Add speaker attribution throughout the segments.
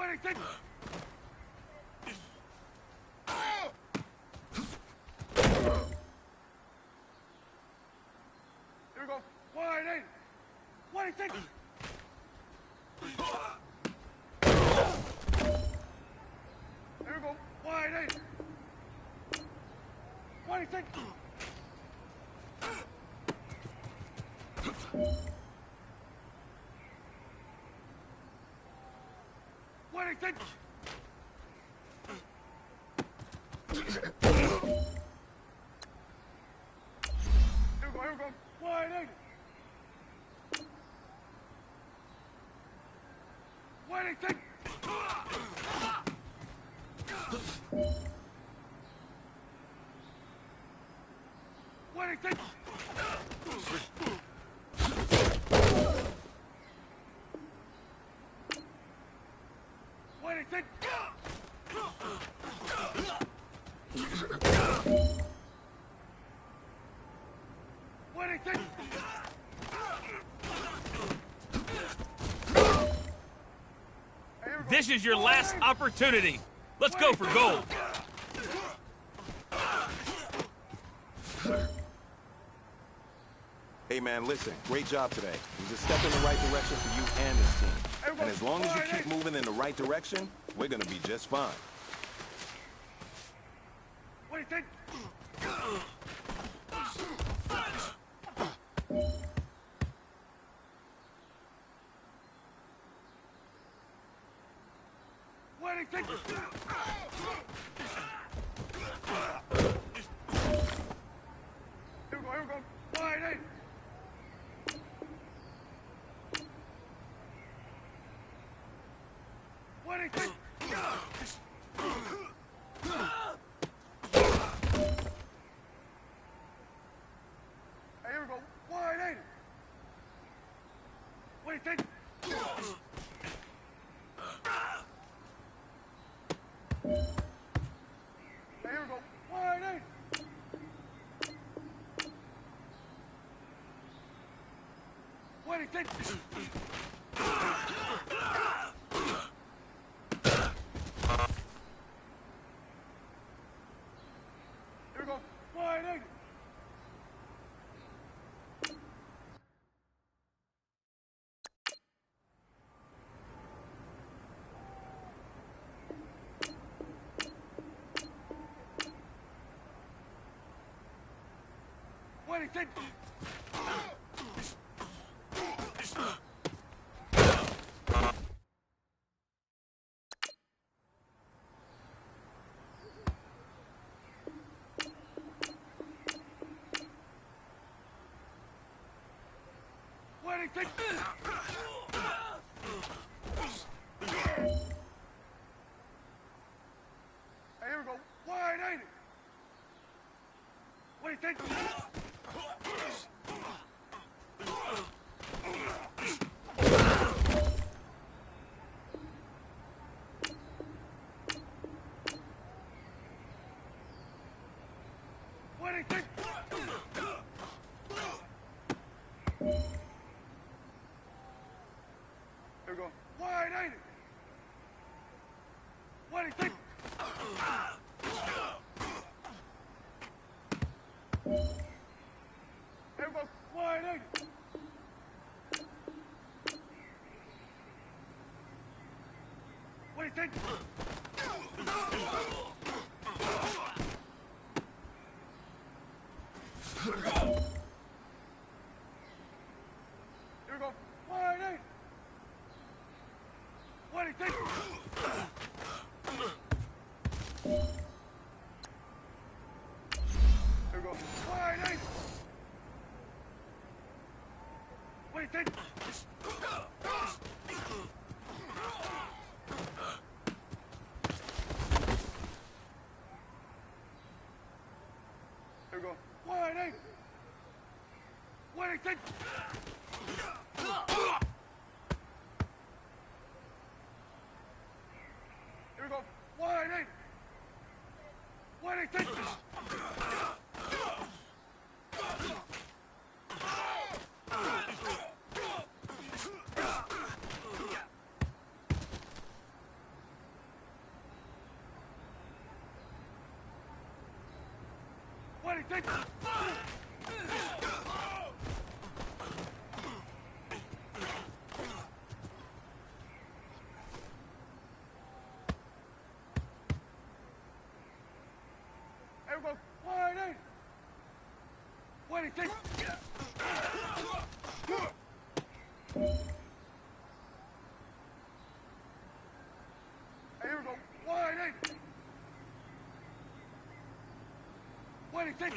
Speaker 1: What do you think? Here we go. Wide eight. What do you think? Here we go. Wide eight. What do you think? What do you think? Here we go. Wide eight. What do you think? What do you think? What do you think? What do you think?
Speaker 2: This is your last opportunity. Let's go for gold.
Speaker 3: Hey man, listen, great job today. It was a step in the right direction for you and this team. And as long as you keep moving in the right direction, we're gonna be just fine.
Speaker 1: What do you think? What do you think? Here we go. Wide eight. What do you think? Here we go. Wide eight. What do you think? Here we go. Wide eight. What do you think? Here we go. Wide eight. What do you think? What do you think? Here we go. Wide eight. What do you think? What do you think? Here we go. Wide eight. What do you think? Here we go. Wide eight. What do you think? Here we go. Wide eight. What do you think? Here we go. Wide eight. What do you think? do you think? Everyone, wide in. What do you think? Here we go, wide in. What do you think?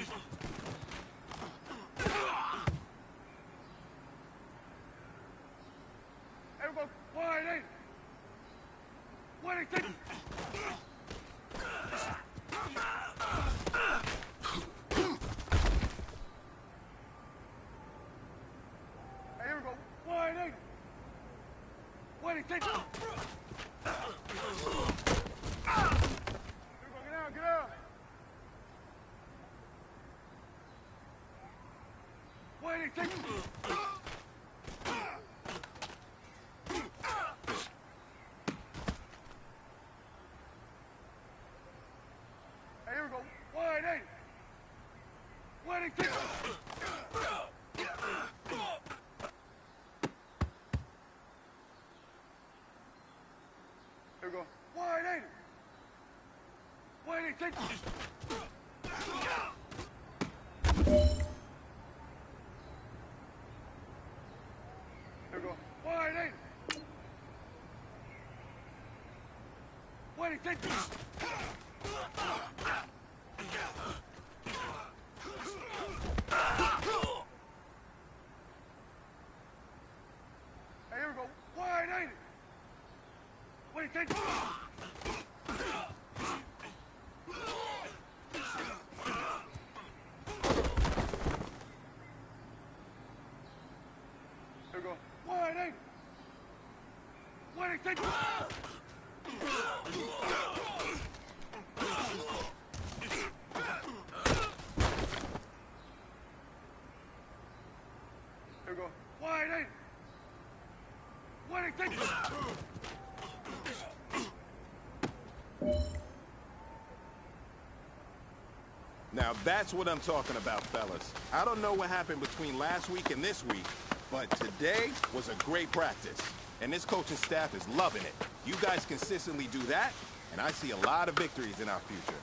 Speaker 1: Everyone, wide in. What do you think? Here we go, wide in. What do you think? Here we go, get out, get out. What do you think? Here we go, wide in. What do you think? Here we go, wide in. What do you think? Here we go, wide in. What do you think? Here we go, wide in. What do you think? Here we go, wide in. What do you think? Here we go, wide in. What do you think?
Speaker 3: Now that's what I'm talking about, fellas. I don't know what happened between last week and this week, but today was a great practice. And this coaching staff is loving it. You guys consistently do that, and I see a lot of victories in our future.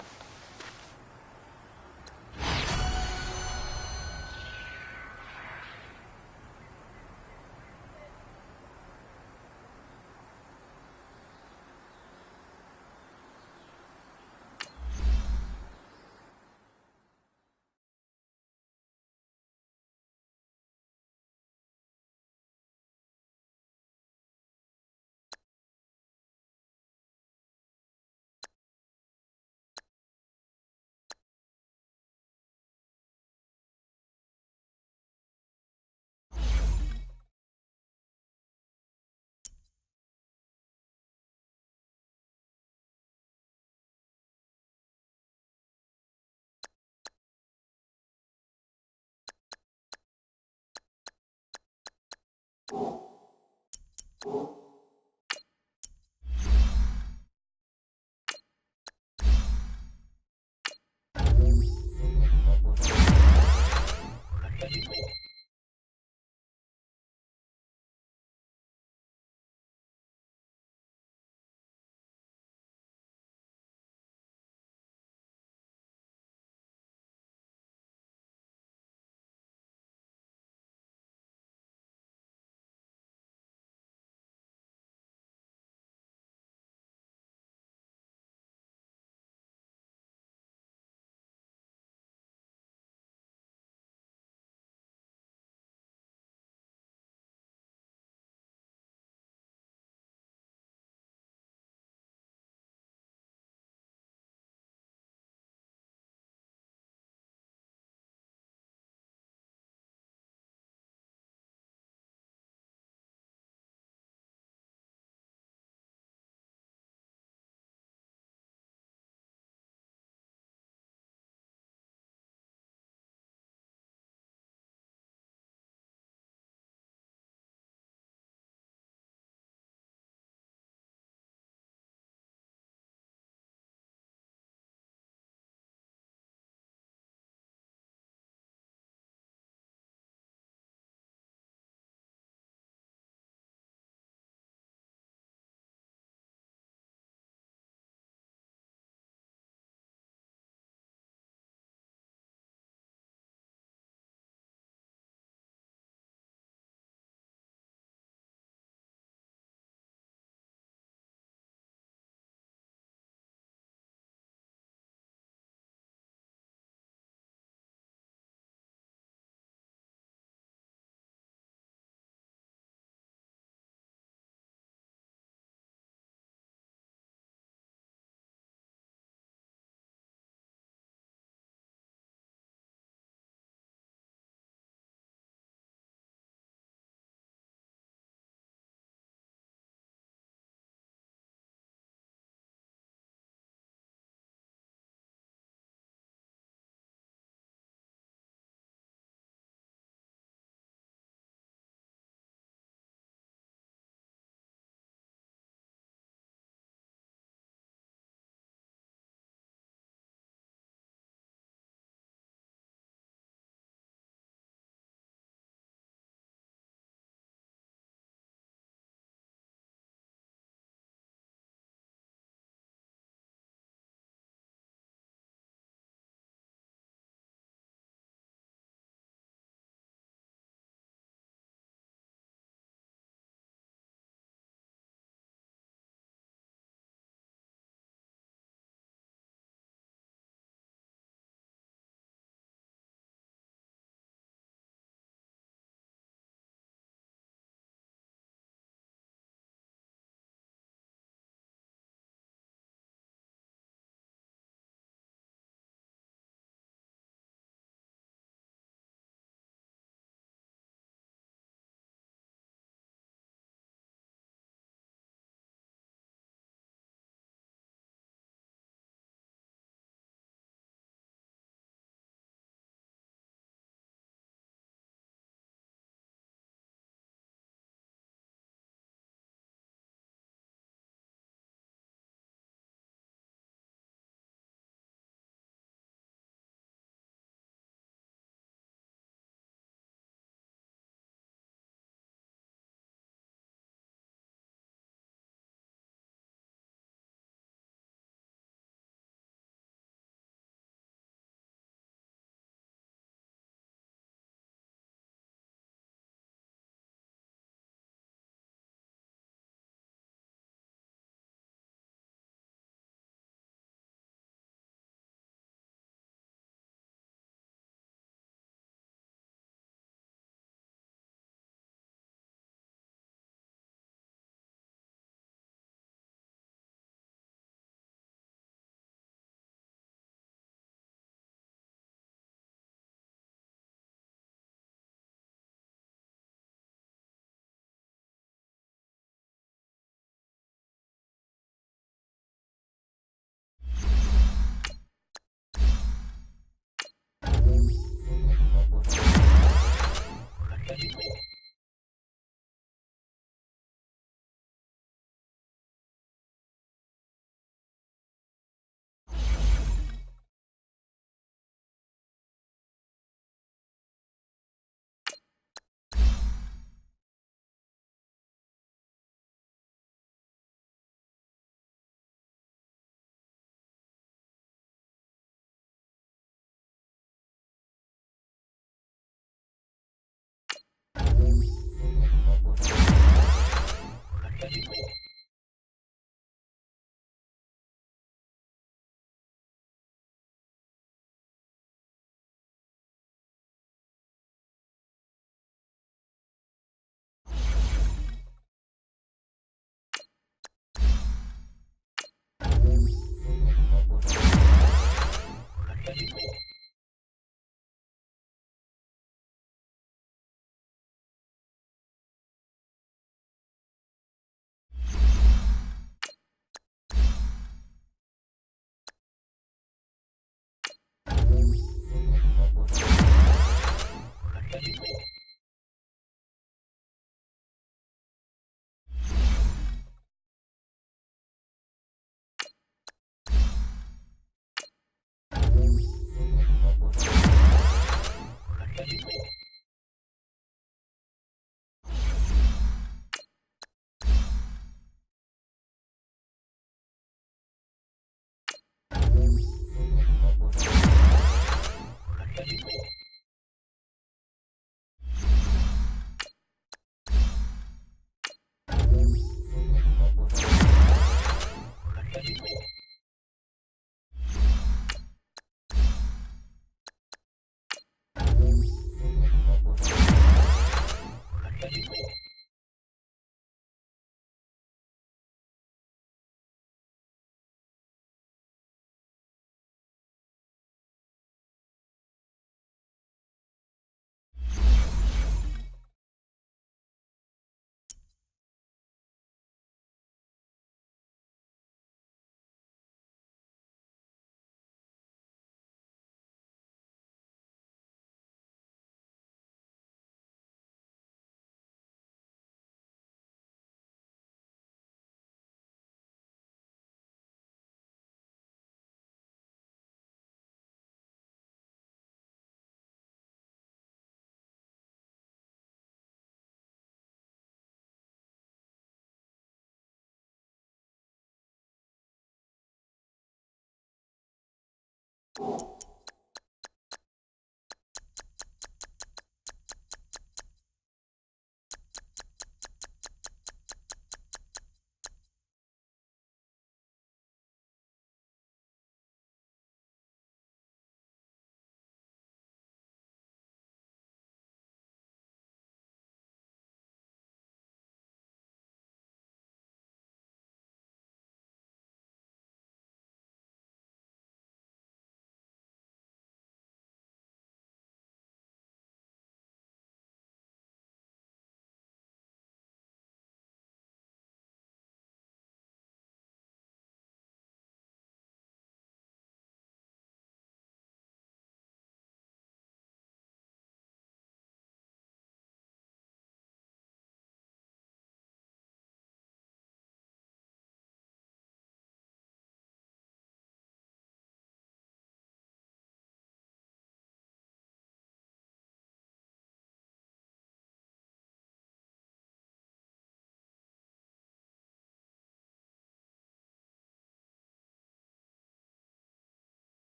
Speaker 4: you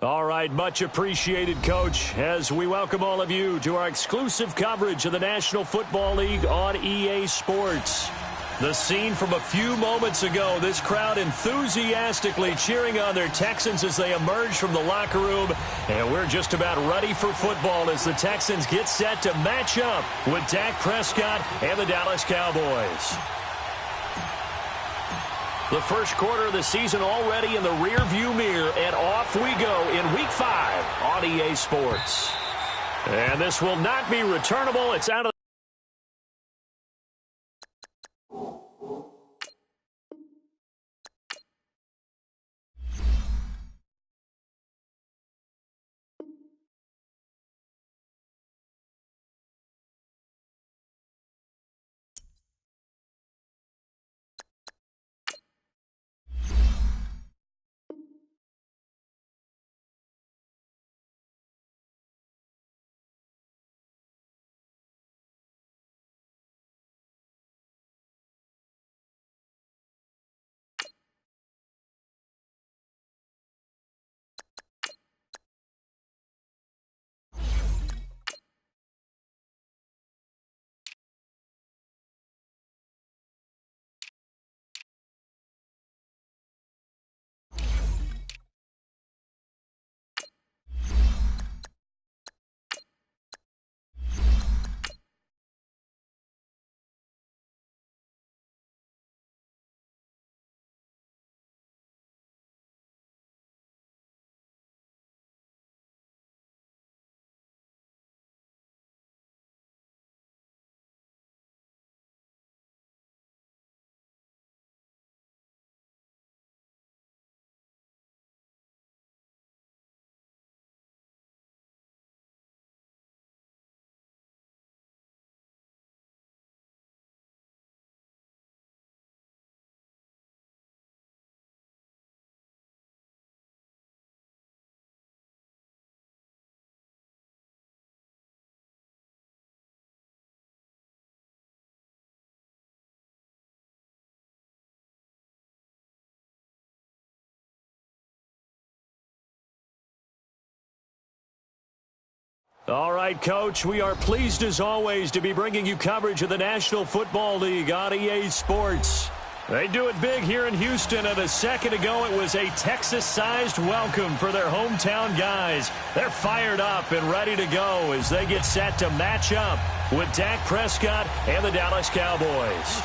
Speaker 4: All right, much appreciated, Coach, as we welcome all of you to our exclusive coverage of the National Football League on EA Sports. The scene from a few moments ago, this crowd enthusiastically cheering on their Texans as they emerge from the locker room. And we're just about ready for football as the Texans get set to match up with Dak Prescott and the Dallas Cowboys. The first quarter of the season already in the rearview mirror, and off we go in Week 5 on EA Sports. And this will not be returnable. It's out of All right, Coach, we are pleased as always to be bringing you coverage of the National Football League on EA Sports. They do it big here in Houston, and a second ago it was a Texas-sized welcome for their hometown guys. They're fired up and ready to go as they get set to match up with Dak Prescott and the Dallas Cowboys.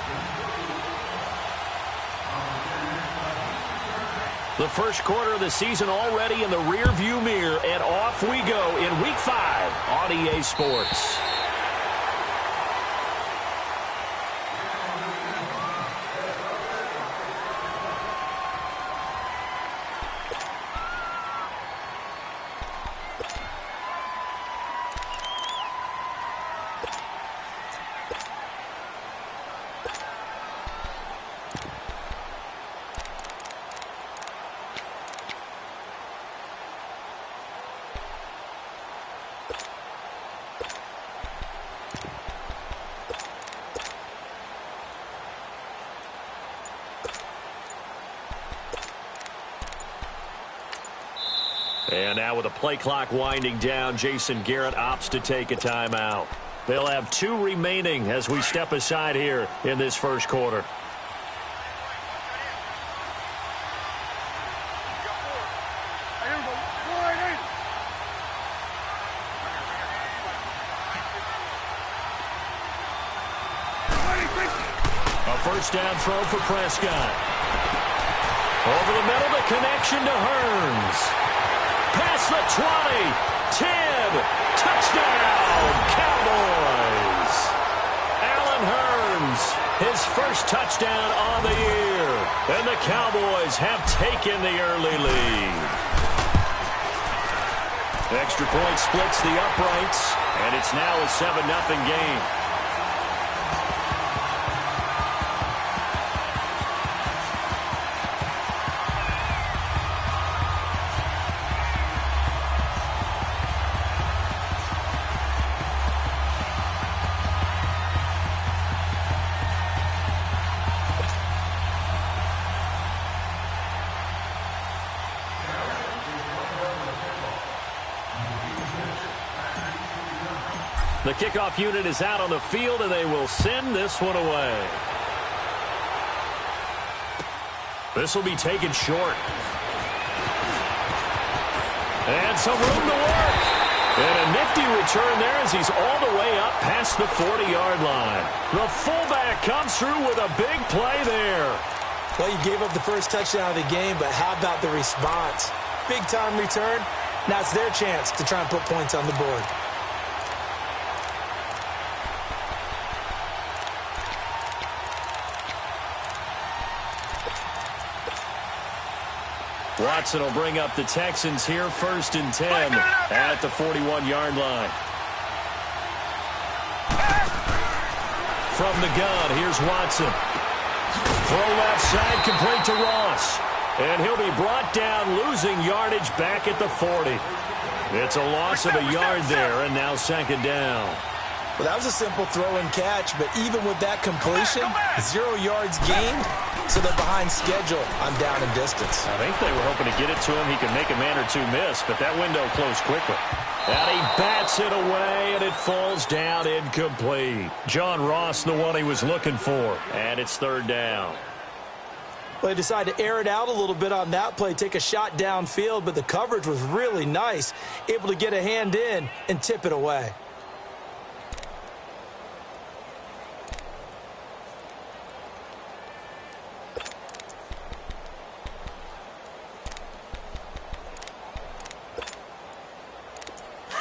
Speaker 4: The first quarter of the season already in the rearview mirror, and off we go in Week 5 on EA Sports. And now with the play clock winding down, Jason Garrett opts to take a timeout. They'll have 2 remaining as we step aside here in this first quarter. A first down throw for Prescott. Over the middle, the connection to Hearns. Past the 20, 10, touchdown, Cowboys. Allen Hearns, his first touchdown on the year. And the Cowboys have taken the early lead. Extra point splits the uprights, and it's now a 7-0 game. The kickoff unit is out on the field, and they will send this one away. This will be taken short. And some room to work. And a nifty return there as he's all the way up past the 40-yard line. The fullback comes through with a big play there.
Speaker 5: Well, you gave up the first touchdown of the game, but how about the response? Big-time return. Now it's their chance to try and put points on the board.
Speaker 4: Watson will bring up the Texans here, 1st and 10 at the 41-yard line. From the gun, here's Watson. Throw left side, complete to Ross. And he'll be brought down, losing yardage back at the 40. It's a loss of a yard there, and now 2nd down.
Speaker 5: Well, that was a simple throw and catch, but even with that completion, 0 yards gained, so they're behind schedule on down and distance.
Speaker 4: I think they were hoping to get it to him. He could make a man or two miss, but that window closed quickly. And he bats it away, and it falls down incomplete. John Ross, the one he was looking for, and it's 3rd down.
Speaker 5: Well, they decided to air it out a little bit on that play, take a shot downfield, but the coverage was really nice, able to get a hand in and tip it away.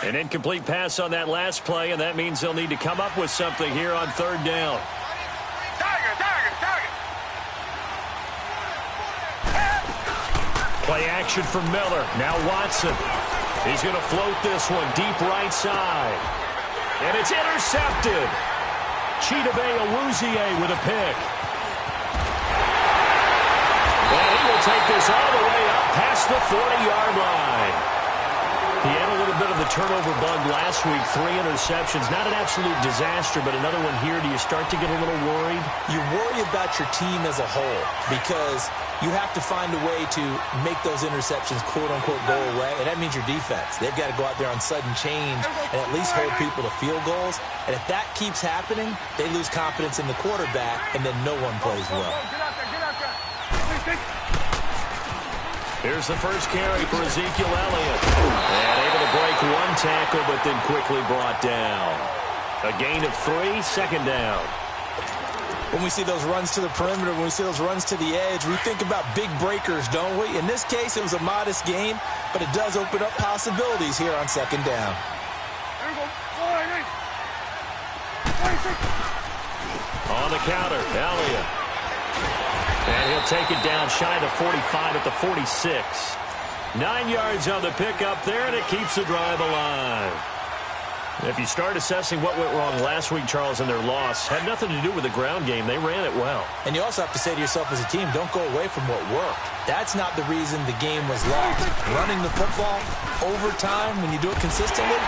Speaker 4: An incomplete pass on that last play, and that means they'll need to come up with something here on 3rd down. Play action from Miller. Now Watson. He's going to float this one deep right side. And it's intercepted. Chidobe Awuzie with a pick. And he will take this all the way up past the 40-yard line. He had a little bit of the turnover bug last week, 3 interceptions. Not an absolute disaster, but another one here. Do you start to get a little worried?
Speaker 5: You worry about your team as a whole because you have to find a way to make those interceptions, quote-unquote, go away, and that means your defense. They've got to go out there on sudden change and at least hold people to field goals. And if that keeps happening, they lose confidence in the quarterback, and then no one plays well.
Speaker 4: Here's the first carry for Ezekiel Elliott. And able to break 1 tackle, but then quickly brought down. A gain of 3, 2nd down.
Speaker 5: When we see those runs to the perimeter, when we see those runs to the edge, we think about big breakers, don't we? In this case, it was a modest game, but it does open up possibilities here on 2nd down.
Speaker 4: On the counter, Elliott. And he'll take it down shy of the 45 at the 46. 9 yards on the pickup there, and it keeps the drive alive. If you start assessing what went wrong last week, Charles, in their loss, had nothing to do with the ground game. They ran it well.
Speaker 5: And you also have to say to yourself as a team, don't go away from what worked. That's not the reason the game was lost. Running the football over time, when you do it consistently,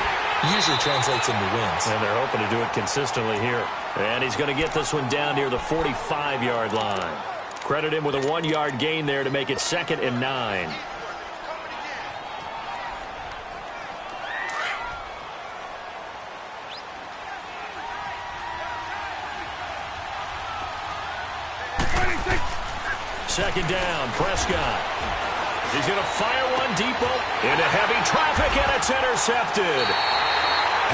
Speaker 5: usually translates into wins.
Speaker 4: And they're hoping to do it consistently here. And he's going to get this one down near the 45-yard line. Credit him with a 1-yard gain there to make it 2nd and 9. Second down, Prescott. He's going to fire one deep into heavy traffic, and it's intercepted.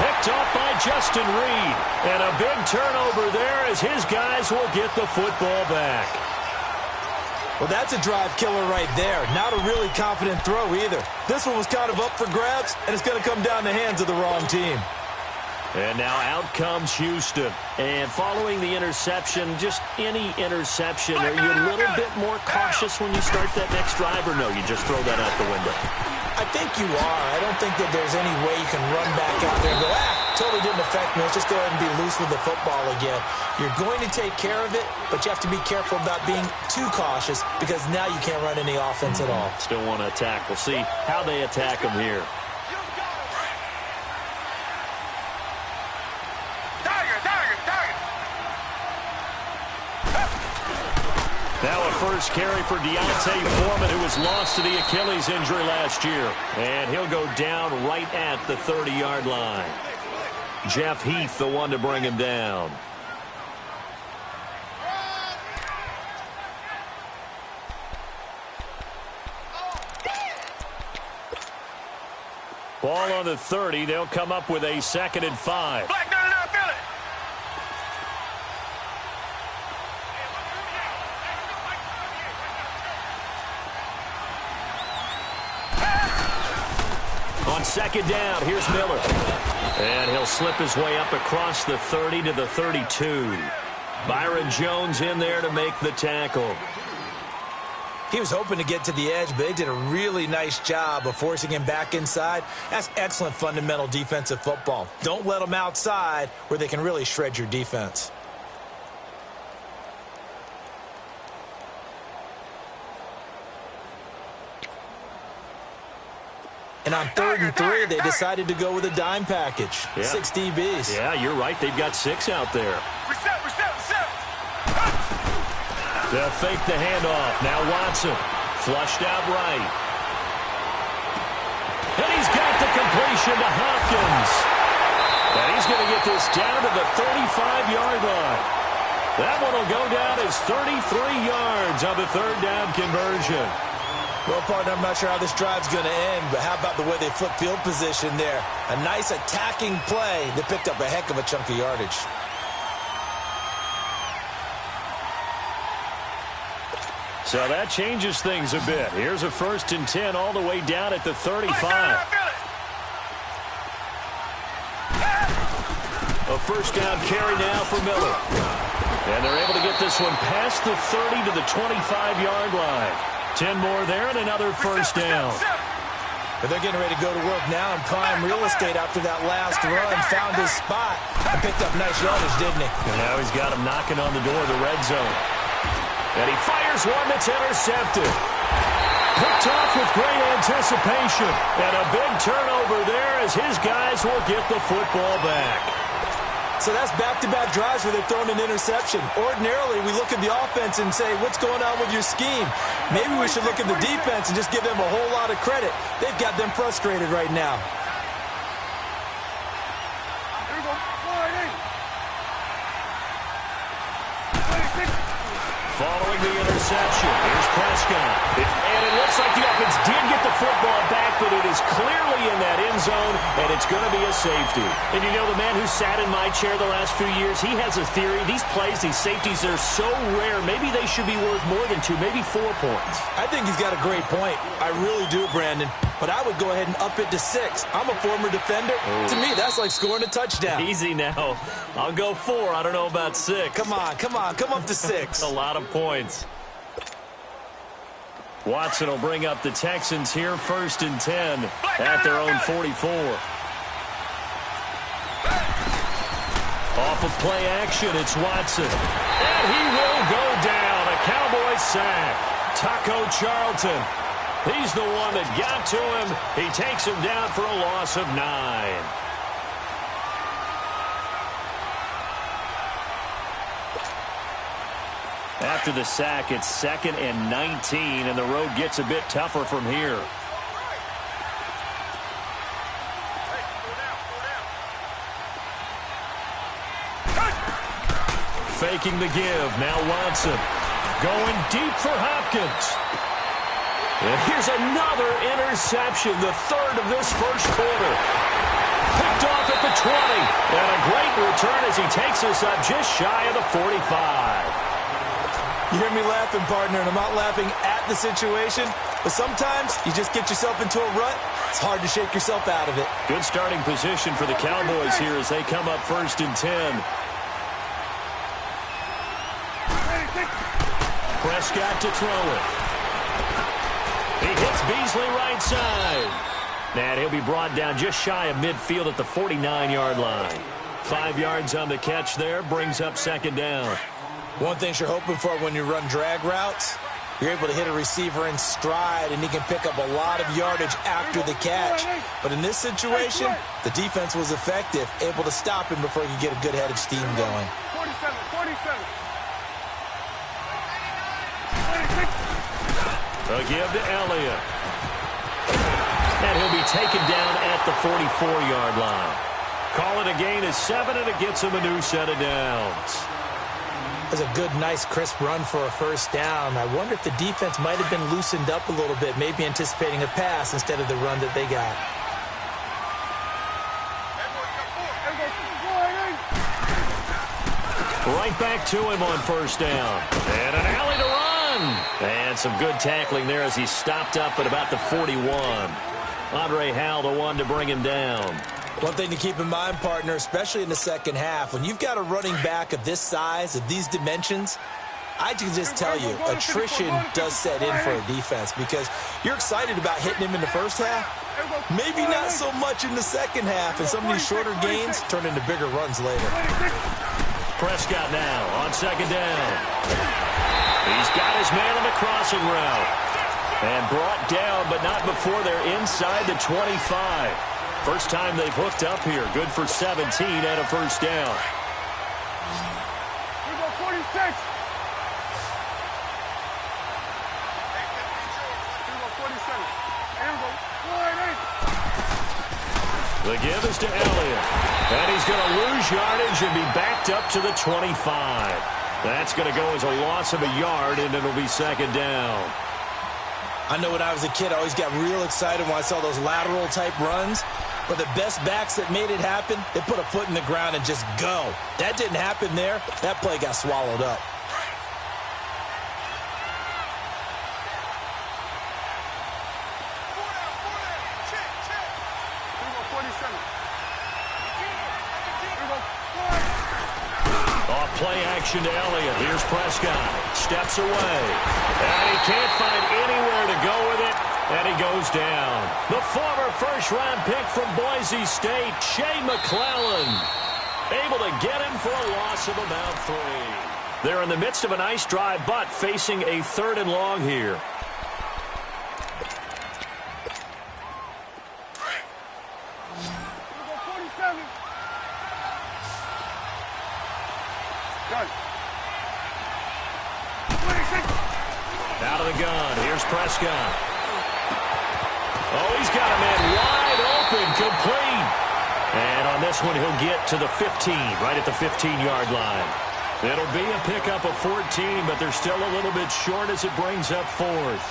Speaker 4: Picked off by Justin Reed. And a big turnover there as his guys will get the football back.
Speaker 5: Well, that's a drive killer right there. Not a really confident throw either. This one was kind of up for grabs, and it's going to come down the hands of the wrong team.
Speaker 4: And now out comes Houston. And following the interception, just any interception, are you a little bit more cautious when you start that next drive, or no, you just throw that out the window?
Speaker 5: I think you are. I don't think that there's any way you can run back out there and go, totally didn't affect me. Let's just go ahead and be loose with the football again. You're going to take care of it, but you have to be careful about being too cautious because now you can't run any offense at all.
Speaker 4: Still want to attack. We'll see how they attack them here. Now a first carry for Deontay Foreman, who was lost to the Achilles injury last year. And he'll go down right at the 30-yard line. Jeff Heath, the one to bring him down. Ball on the 30. They'll come up with a 2nd and 5.
Speaker 1: Black, no, feel it.
Speaker 4: On 2nd down, here's Miller. And he'll slip his way up across the 30 to the 32. Byron Jones in there to make the tackle.
Speaker 5: He was hoping to get to the edge, but they did a really nice job of forcing him back inside. That's excellent fundamental defensive football. Don't let them outside where they can really shred your defense. And on 3rd and 3, they decided to go with a dime package.
Speaker 4: Yeah.
Speaker 5: 6 DBs.
Speaker 4: Yeah, you're right. They've got 6 out there.
Speaker 1: Reset.
Speaker 4: They'll fake the handoff. Now Watson. Flushed out right. And he's got the completion to Hopkins. And he's going to get this down to the 35-yard line. That one will go down as 33 yards on the 3rd down conversion.
Speaker 5: Well, partner, I'm not sure how this drive's going to end, but how about the way they flip field position there? A nice attacking play that picked up a heck of a chunk of yardage.
Speaker 4: So that changes things a bit. Here's a 1st and 10 all the way down at the 35. A 1st down carry now for Miller. And they're able to get this one past the 30 to the 25-yard line. 10 more there and another 1st down.
Speaker 5: But they're getting ready to go to work now in prime real estate after that last run. Found his spot and picked up nice yardage, didn't he?
Speaker 4: And now he's got him knocking on the door of the red zone. And he fires one that's intercepted. Picked off with great anticipation. And a big turnover there as his guys will get the football back.
Speaker 5: So that's back-to-back drives where they've thrown an interception. Ordinarily, we look at the offense and say, what's going on with your scheme? Maybe we should look at the defense and just give them a whole lot of credit. They've got them frustrated right now.
Speaker 1: Here we go. Wide in.
Speaker 4: Following the interception, here's Prescott. And it looks like the offense did get the football back, but it is clearly in that end zone, and it's going to be a safety. And you know, the man who sat in my chair the last few years, he has a theory. These plays, these safeties, they're so rare. Maybe they should be worth more than 2, maybe 4 points.
Speaker 5: I think he's got a great point. I really do, Brandon. But I would go ahead and up it to 6. I'm a former defender. Oh. To me, that's like scoring a touchdown.
Speaker 4: Easy now. I'll go 4. I don't know about 6.
Speaker 5: Come on. Come up to 6.
Speaker 4: A lot of points. Watson will bring up the Texans here 1st and 10 at their own 44. Off of play action, it's Watson. And he will go down. A Cowboys sack. Taco Charlton. He's the one that got to him. He takes him down for a loss of 9. After the sack, it's 2nd and 19, and the road gets a bit tougher from here. Faking the give. Now Watson going deep for Hopkins. And here's another interception, the 3rd of this 1st quarter. Picked off at the 20. And a great return as he takes us up just shy of the 45.
Speaker 5: You hear me laughing, partner, and I'm not laughing at the situation, but sometimes you just get yourself into a rut. It's hard to shake yourself out of it.
Speaker 4: Good starting position for the Cowboys here as they come up 1st and 10. Prescott to throw it. He hits Beasley right side. And he'll be brought down just shy of midfield at the 49-yard line. 5 yards on the catch there, brings up 2nd down.
Speaker 5: One thing you're hoping for when you run drag routes, you're able to hit a receiver in stride, and he can pick up a lot of yardage after the catch. But in this situation, the defense was effective, able to stop him before he could get a good head of steam going.
Speaker 1: 47.
Speaker 4: A give to Elliott. And he'll be taken down at the 44-yard line. Call it a gain of 7, and it gets him a new set of downs.
Speaker 5: That's a good, nice, crisp run for a first down. I wonder if the defense might have been loosened up a little bit, maybe anticipating a pass instead of the run that they got.
Speaker 4: Right back to him on first down. And an alley to run. And some good tackling there as he stopped up at about the 41. Andre Howell, the one to bring him down.
Speaker 5: One thing to keep in mind, partner, especially in the second half, when you've got a running back of this size, of these dimensions, I can just tell you, attrition does set in for a defense because you're excited about hitting him in the first half. Maybe not so much in the second half, and some of these shorter gains turn into bigger runs later.
Speaker 4: Prescott now on second down. He's got his man on the crossing route. And brought down, but not before they're inside the 25. First time they've hooked up here. Good for 17 and a first down.
Speaker 1: We go 46. We go 47. Here we go. 1-8.
Speaker 4: The give is to Elliott. And he's going to lose yardage and be backed up to the 25. That's going to go as a loss of a yard, and it'll be second down.
Speaker 5: I know when I was a kid, I always got real excited when I saw those lateral-type runs. But the best backs that made it happen, they put a foot in the ground and just go. That didn't happen there. That play got swallowed up.
Speaker 4: Play action to Elliott. Here's Prescott. Steps away. And he can't find anywhere to go with it. And he goes down. The former first-round pick from Boise State, Shea McClellan, able to get him for a loss of about 3. They're in the midst of a nice drive, but facing a 3rd and long here. Out of the gun. Here's Prescott. Oh, he's got a man wide open, complete. And on this one, he'll get to the 15, right at the 15-yard line. It'll be a pickup of 14, but they're still a little bit short as it brings up 4th.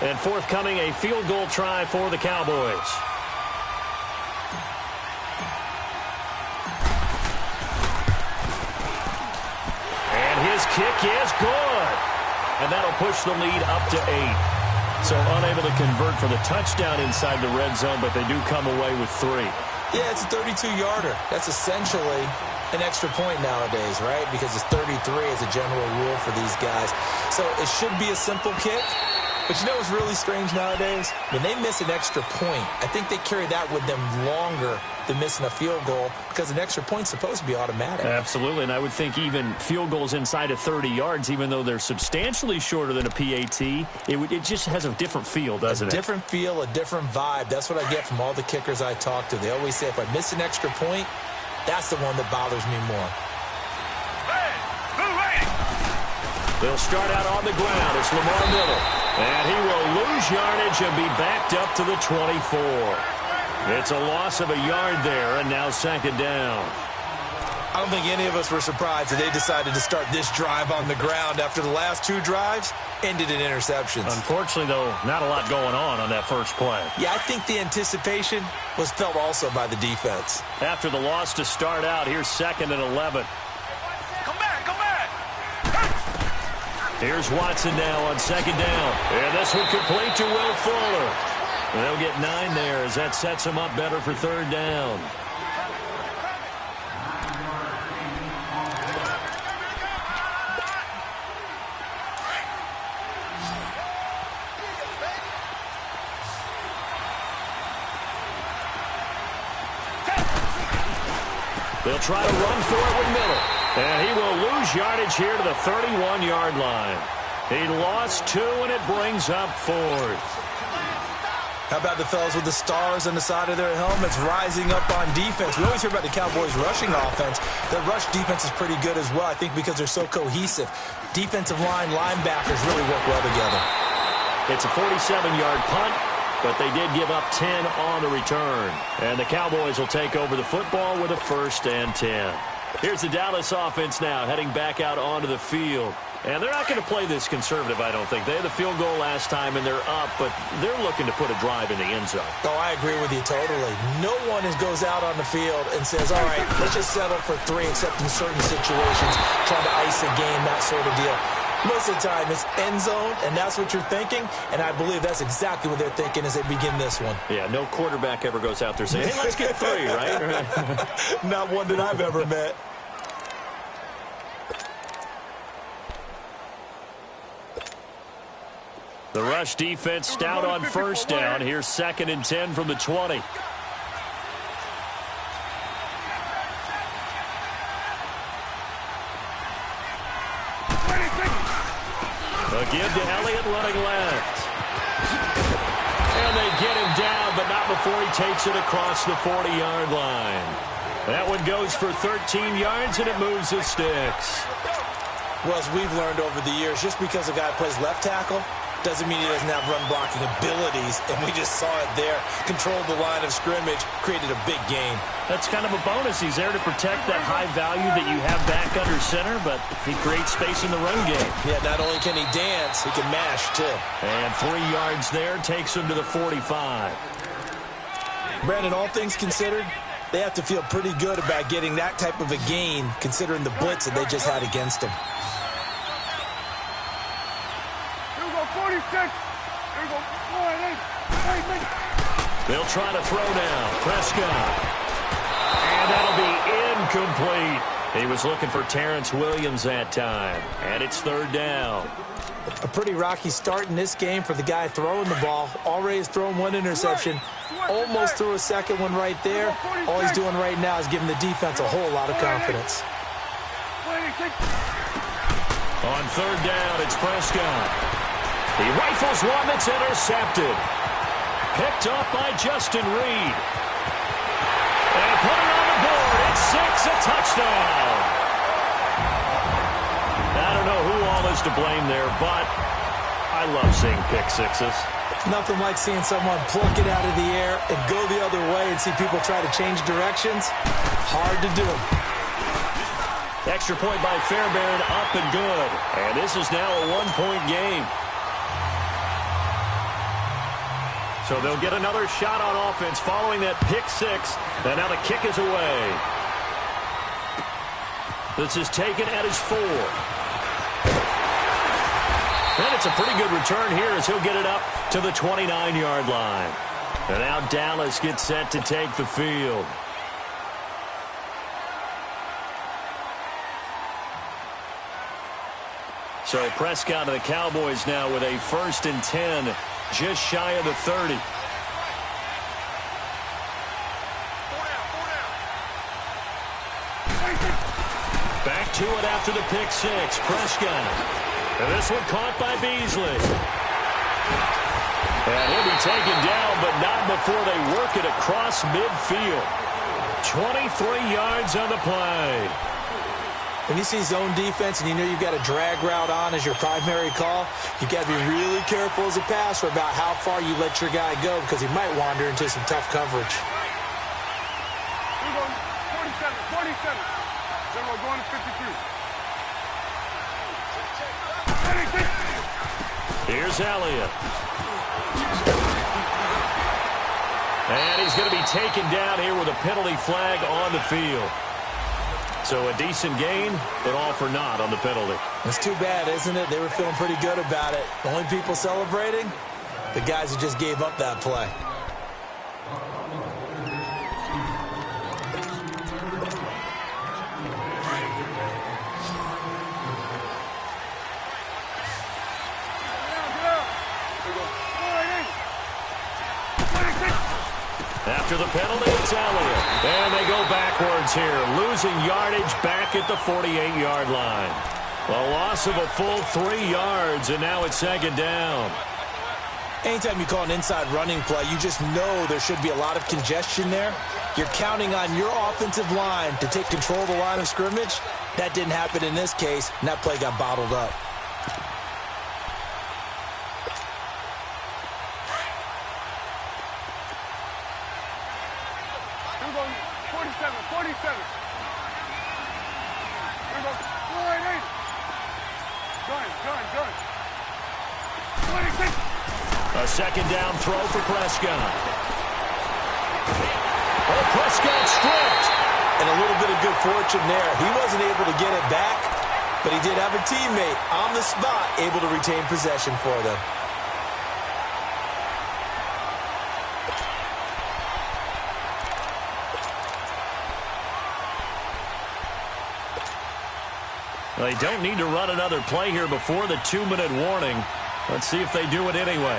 Speaker 4: And forthcoming, a field goal try for the Cowboys. His kick is good. And that'll push the lead up to 8. So unable to convert for the touchdown inside the red zone, but they do come away with 3.
Speaker 5: Yeah, it's a 32-yarder. That's essentially an extra point nowadays, right? Because it's 33 as a general rule for these guys. So it should be a simple kick. But you know what's really strange nowadays? When they miss an extra point, I think they carry that with them longer than missing a field goal because an extra point's supposed to be automatic.
Speaker 4: Absolutely, and I would think even field goals inside of 30 yards, even though they're substantially shorter than a PAT, it just has a different feel, doesn't it?
Speaker 5: A different feel, a different vibe. That's what I get from all the kickers I talk to. They always say if I miss an extra point, that's the one that bothers me more.
Speaker 4: They'll start out on the ground. It's Lamar Miller. And he will lose yardage and be backed up to the 24. It's a loss of a yard there, and now second down.
Speaker 5: I don't think any of us were surprised that they decided to start this drive on the ground after the last 2 drives ended in interceptions.
Speaker 4: Unfortunately, though, not a lot going on that first play.
Speaker 5: Yeah, I think the anticipation was felt also by the defense.
Speaker 4: After the loss to start out, here's 2nd and 11.
Speaker 1: Come back, come back.
Speaker 4: Here's Watson now on second down. And this one complete to Will Fuller. And they'll get 9 there as that sets them up better for 3rd down. They'll try to run for it with Miller. And he will lose yardage here to the 31-yard line. He lost 2, and it brings up 4th.
Speaker 5: How about the fellas with the stars on the side of their helmets rising up on defense? We always hear about the Cowboys' rushing offense. Their rush defense is pretty good as well, I think, because they're so cohesive. Defensive line linebackers really work well together.
Speaker 4: It's a 47-yard punt. but they did give up 10 on the return. And the Cowboys will take over the football with a 1st and 10. Here's the Dallas offense now heading back out onto the field. And they're not going to play this conservative, I don't think. They had the field goal last time, and they're up, but they're looking to put a drive in the end zone.
Speaker 5: Oh, I agree with you totally. No one goes out on the field and says, all right, let's just settle for 3, except in certain situations, trying to ice a game, that sort of deal. Most of the time, it's end zone, and that's what you're thinking, and I believe that's exactly what they're thinking as they begin this one.
Speaker 4: Yeah, no quarterback ever goes out there saying, hey, let's get 3, right?
Speaker 5: Not one that I've ever met.
Speaker 4: The rush defense stout on 1st down. Here's 2nd and 10 from the 20. A give to Elliott running left. And they get him down, but not before he takes it across the 40-yard line. That one goes for 13 yards, and it moves the sticks.
Speaker 5: Well, as we've learned over the years, just because a guy plays left tackle doesn't mean he doesn't have run-blocking abilities, and we just saw it there. Controlled the line of scrimmage, created a big gain.
Speaker 4: That's kind of a bonus. He's there to protect that high value that you have back under center, but he creates space in the run game.
Speaker 5: Yeah, not only can he dance, he can mash, too.
Speaker 4: And 3 yards there takes him to the 45.
Speaker 5: Brandon, all things considered, they have to feel pretty good about getting that type of a gain, considering the blitz that they just had against him.
Speaker 1: 46. Here we go. 4-8.
Speaker 4: They'll try to throw now. Prescott. And that'll be incomplete. He was looking for Terrence Williams that time. And it's 3rd down.
Speaker 5: A pretty rocky start in this game for the guy throwing the ball. Already has thrown 1 interception. Almost threw a 2nd one right there. All he's doing right now is giving the defense a whole lot of confidence.
Speaker 4: On 3rd down, it's Prescott. He rifles one that's intercepted. Picked up by Justin Reed. And put it on the board. It's 6, a touchdown. I don't know who all is to blame there, but I love seeing pick sixes.
Speaker 5: Nothing like seeing someone pluck it out of the air and go the other way and see people try to change directions. Hard to do.
Speaker 4: Extra point by Fairbairn, up and good. And this is now a 1-point game. So they'll get another shot on offense following that pick 6. And now the kick is away. This is taken at his 4. And it's a pretty good return here as he'll get it up to the 29-yard line. And now Dallas gets set to take the field. So Prescott of the Cowboys now with a 1st and 10, just shy of the 30. Back to it after the pick 6. Prescott. And this one caught by Beasley. And he'll be taken down, but not before they work it across midfield. 23 yards on the play.
Speaker 5: When you see zone defense and you know you've got a drag route on as your primary call, you've got to be really careful as a passer about how far you let your guy go because he might wander into some tough coverage.
Speaker 1: We're going 47. Then we're going to 53.
Speaker 4: Here's Elliott. And he's going to be taken down here with a penalty flag on the field. So a decent gain, but all for naught on the penalty.
Speaker 5: It's too bad, isn't it? They were feeling pretty good about it. The only people celebrating, the guys who just gave up that play.
Speaker 4: After the penalty, it's Elliott. And they go backwards here, losing yardage back at the 48-yard line. A loss of a full 3 yards, and now it's 2nd down.
Speaker 5: Anytime you call an inside running play, you just know there should be a lot of congestion there. You're counting on your offensive line to take control of the line of scrimmage. That didn't happen in this case, and that play got bottled up.
Speaker 1: Gun. 26.
Speaker 4: A second down throw for Prescott. Oh, Prescott stripped.
Speaker 5: And a little bit of good fortune there. He wasn't able to get it back, but he did have a teammate on the spot able to retain possession for them.
Speaker 4: They don't need to run another play here before the 2-minute warning. Let's see if they do it anyway.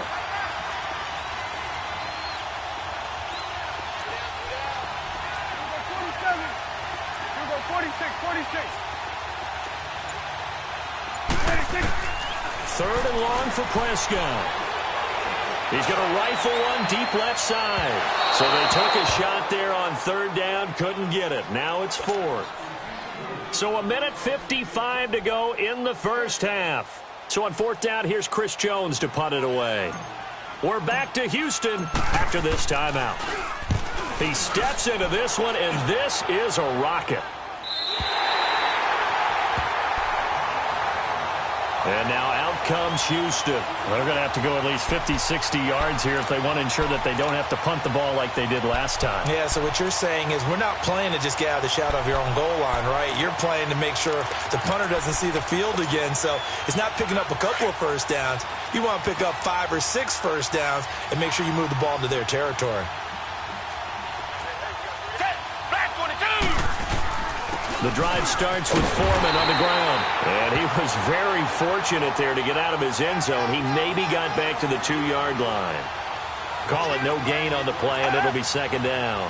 Speaker 4: Third and long for Prescott. He's going to rifle one deep left side. So they took a shot there on third down, couldn't get it. Now it's fourth. So 1:55 to go in the first half. So on fourth down, here's Chris Jones to punt it away. We're back to Houston after this timeout. He steps into this one, and this is a rocket. And now out comes Houston. They're going to have to go at least 50, 60 yards here if they want to ensure that they don't have to punt the ball like they did last time.
Speaker 5: Yeah, so what you're saying is we're not playing to just get out of the shadow of your own goal line, right? You're playing to make sure the punter doesn't see the field again. So it's not picking up a couple of first downs. You want to pick up 5 or 6 first downs and make sure you move the ball into their territory.
Speaker 4: The drive starts with Foreman on the ground. And he was very fortunate there to get out of his end zone. He maybe got back to the 2-yard line. Call it no gain on the play, and it'll be second down.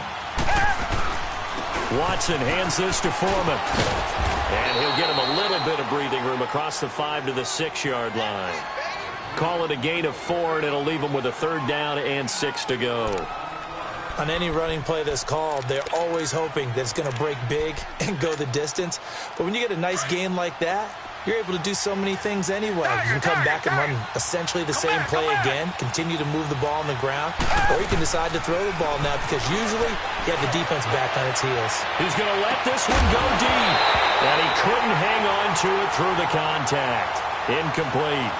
Speaker 4: Watson hands this to Foreman. And he'll get him a little bit of breathing room across the 5 to the 6-yard line. Call it a gain of 4, and it'll leave him with a third down and 6 to go.
Speaker 5: On any running play that's called, they're always hoping that it's going to break big and go the distance. But when you get a nice gain like that, you're able to do so many things anyway. You can come back and run essentially the same play again, continue to move the ball on the ground, or you can decide to throw the ball now because usually you have the defense back on its heels.
Speaker 4: He's going to let this one go deep. And he couldn't hang on to it through the contact. Incomplete.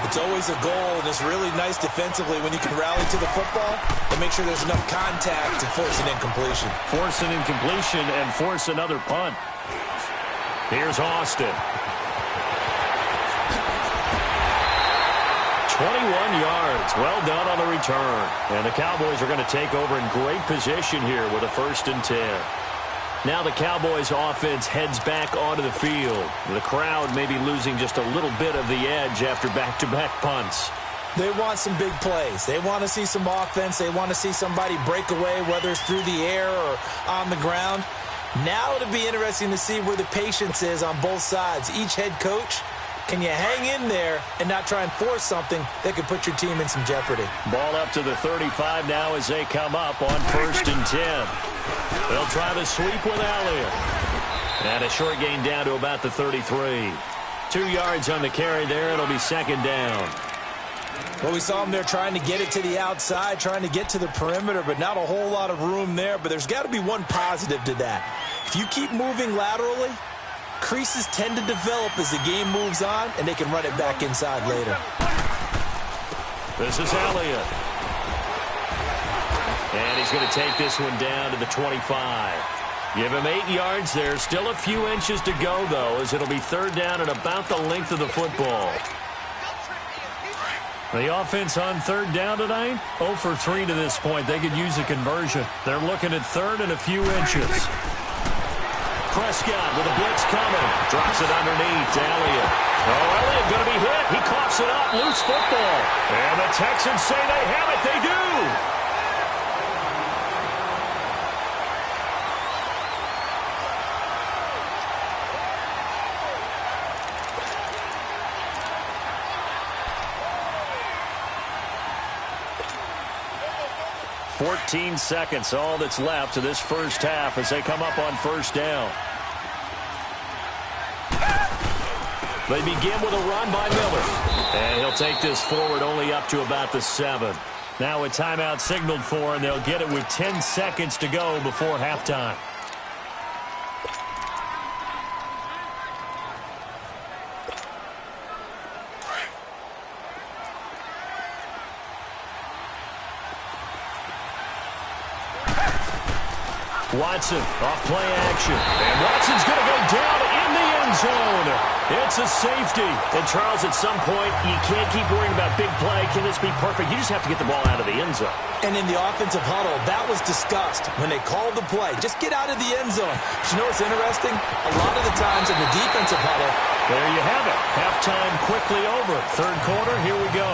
Speaker 5: It's always a goal, and it's really nice defensively when you can rally to the football and make sure there's enough contact to force an incompletion.
Speaker 4: Force an incompletion and force another punt. Here's Austin. 21 yards. Well done on the return. And the Cowboys are going to take over in great position here with a 1st and 10. Now the Cowboys offense heads back onto the field. The crowd may be losing just a little bit of the edge after back-to-back punts.
Speaker 5: They want some big plays. They want to see some offense. They want to see somebody break away, whether it's through the air or on the ground. Now it'll be interesting to see where the patience is on both sides. Each head coach, can you hang in there and not try and force something that could put your team in some jeopardy?
Speaker 4: Ball up to the 35 now as they come up on 1st and 10. They'll try the sweep with Elliott. And a short gain down to about the 33. 2 yards on the carry there. It'll be second down.
Speaker 5: Well, we saw him there trying to get it to the outside, trying to get to the perimeter, but not a whole lot of room there. But there's got to be one positive to that. If you keep moving laterally, creases tend to develop as the game moves on, and they can run it back inside later.
Speaker 4: This is Elliott. And he's going to take this one down to the 25. Give him 8 yards there. Still a few inches to go, though, as it'll be third down and about the length of the football. The offense on third down tonight, 0 for 3 to this point. They could use a conversion. They're looking at third and a few inches. Prescott with a blitz coming. Drops it underneath to Elliott. Oh, Elliott going to be hit. He coughs it up. Loose football. And the Texans say they have it. They do. "14 seconds, all that's left to this first half as they come up on first down. They begin with a run by Miller. And he'll take this forward only up to about the 7. Now a timeout signaled for, and they'll get it with 10 seconds to go before halftime. Watson off play action. And Watson's going to go down in the end zone. It's a safety. And, Charles, at some point, you can't keep worrying about big play. Can this be perfect? You just have to get the ball out of the end zone.
Speaker 5: And in the offensive huddle, that was discussed when they called the play. Just get out of the end zone. But you know what's interesting? A lot of the times in the defensive huddle,
Speaker 4: there you have it. Halftime quickly over. Third quarter, here we go.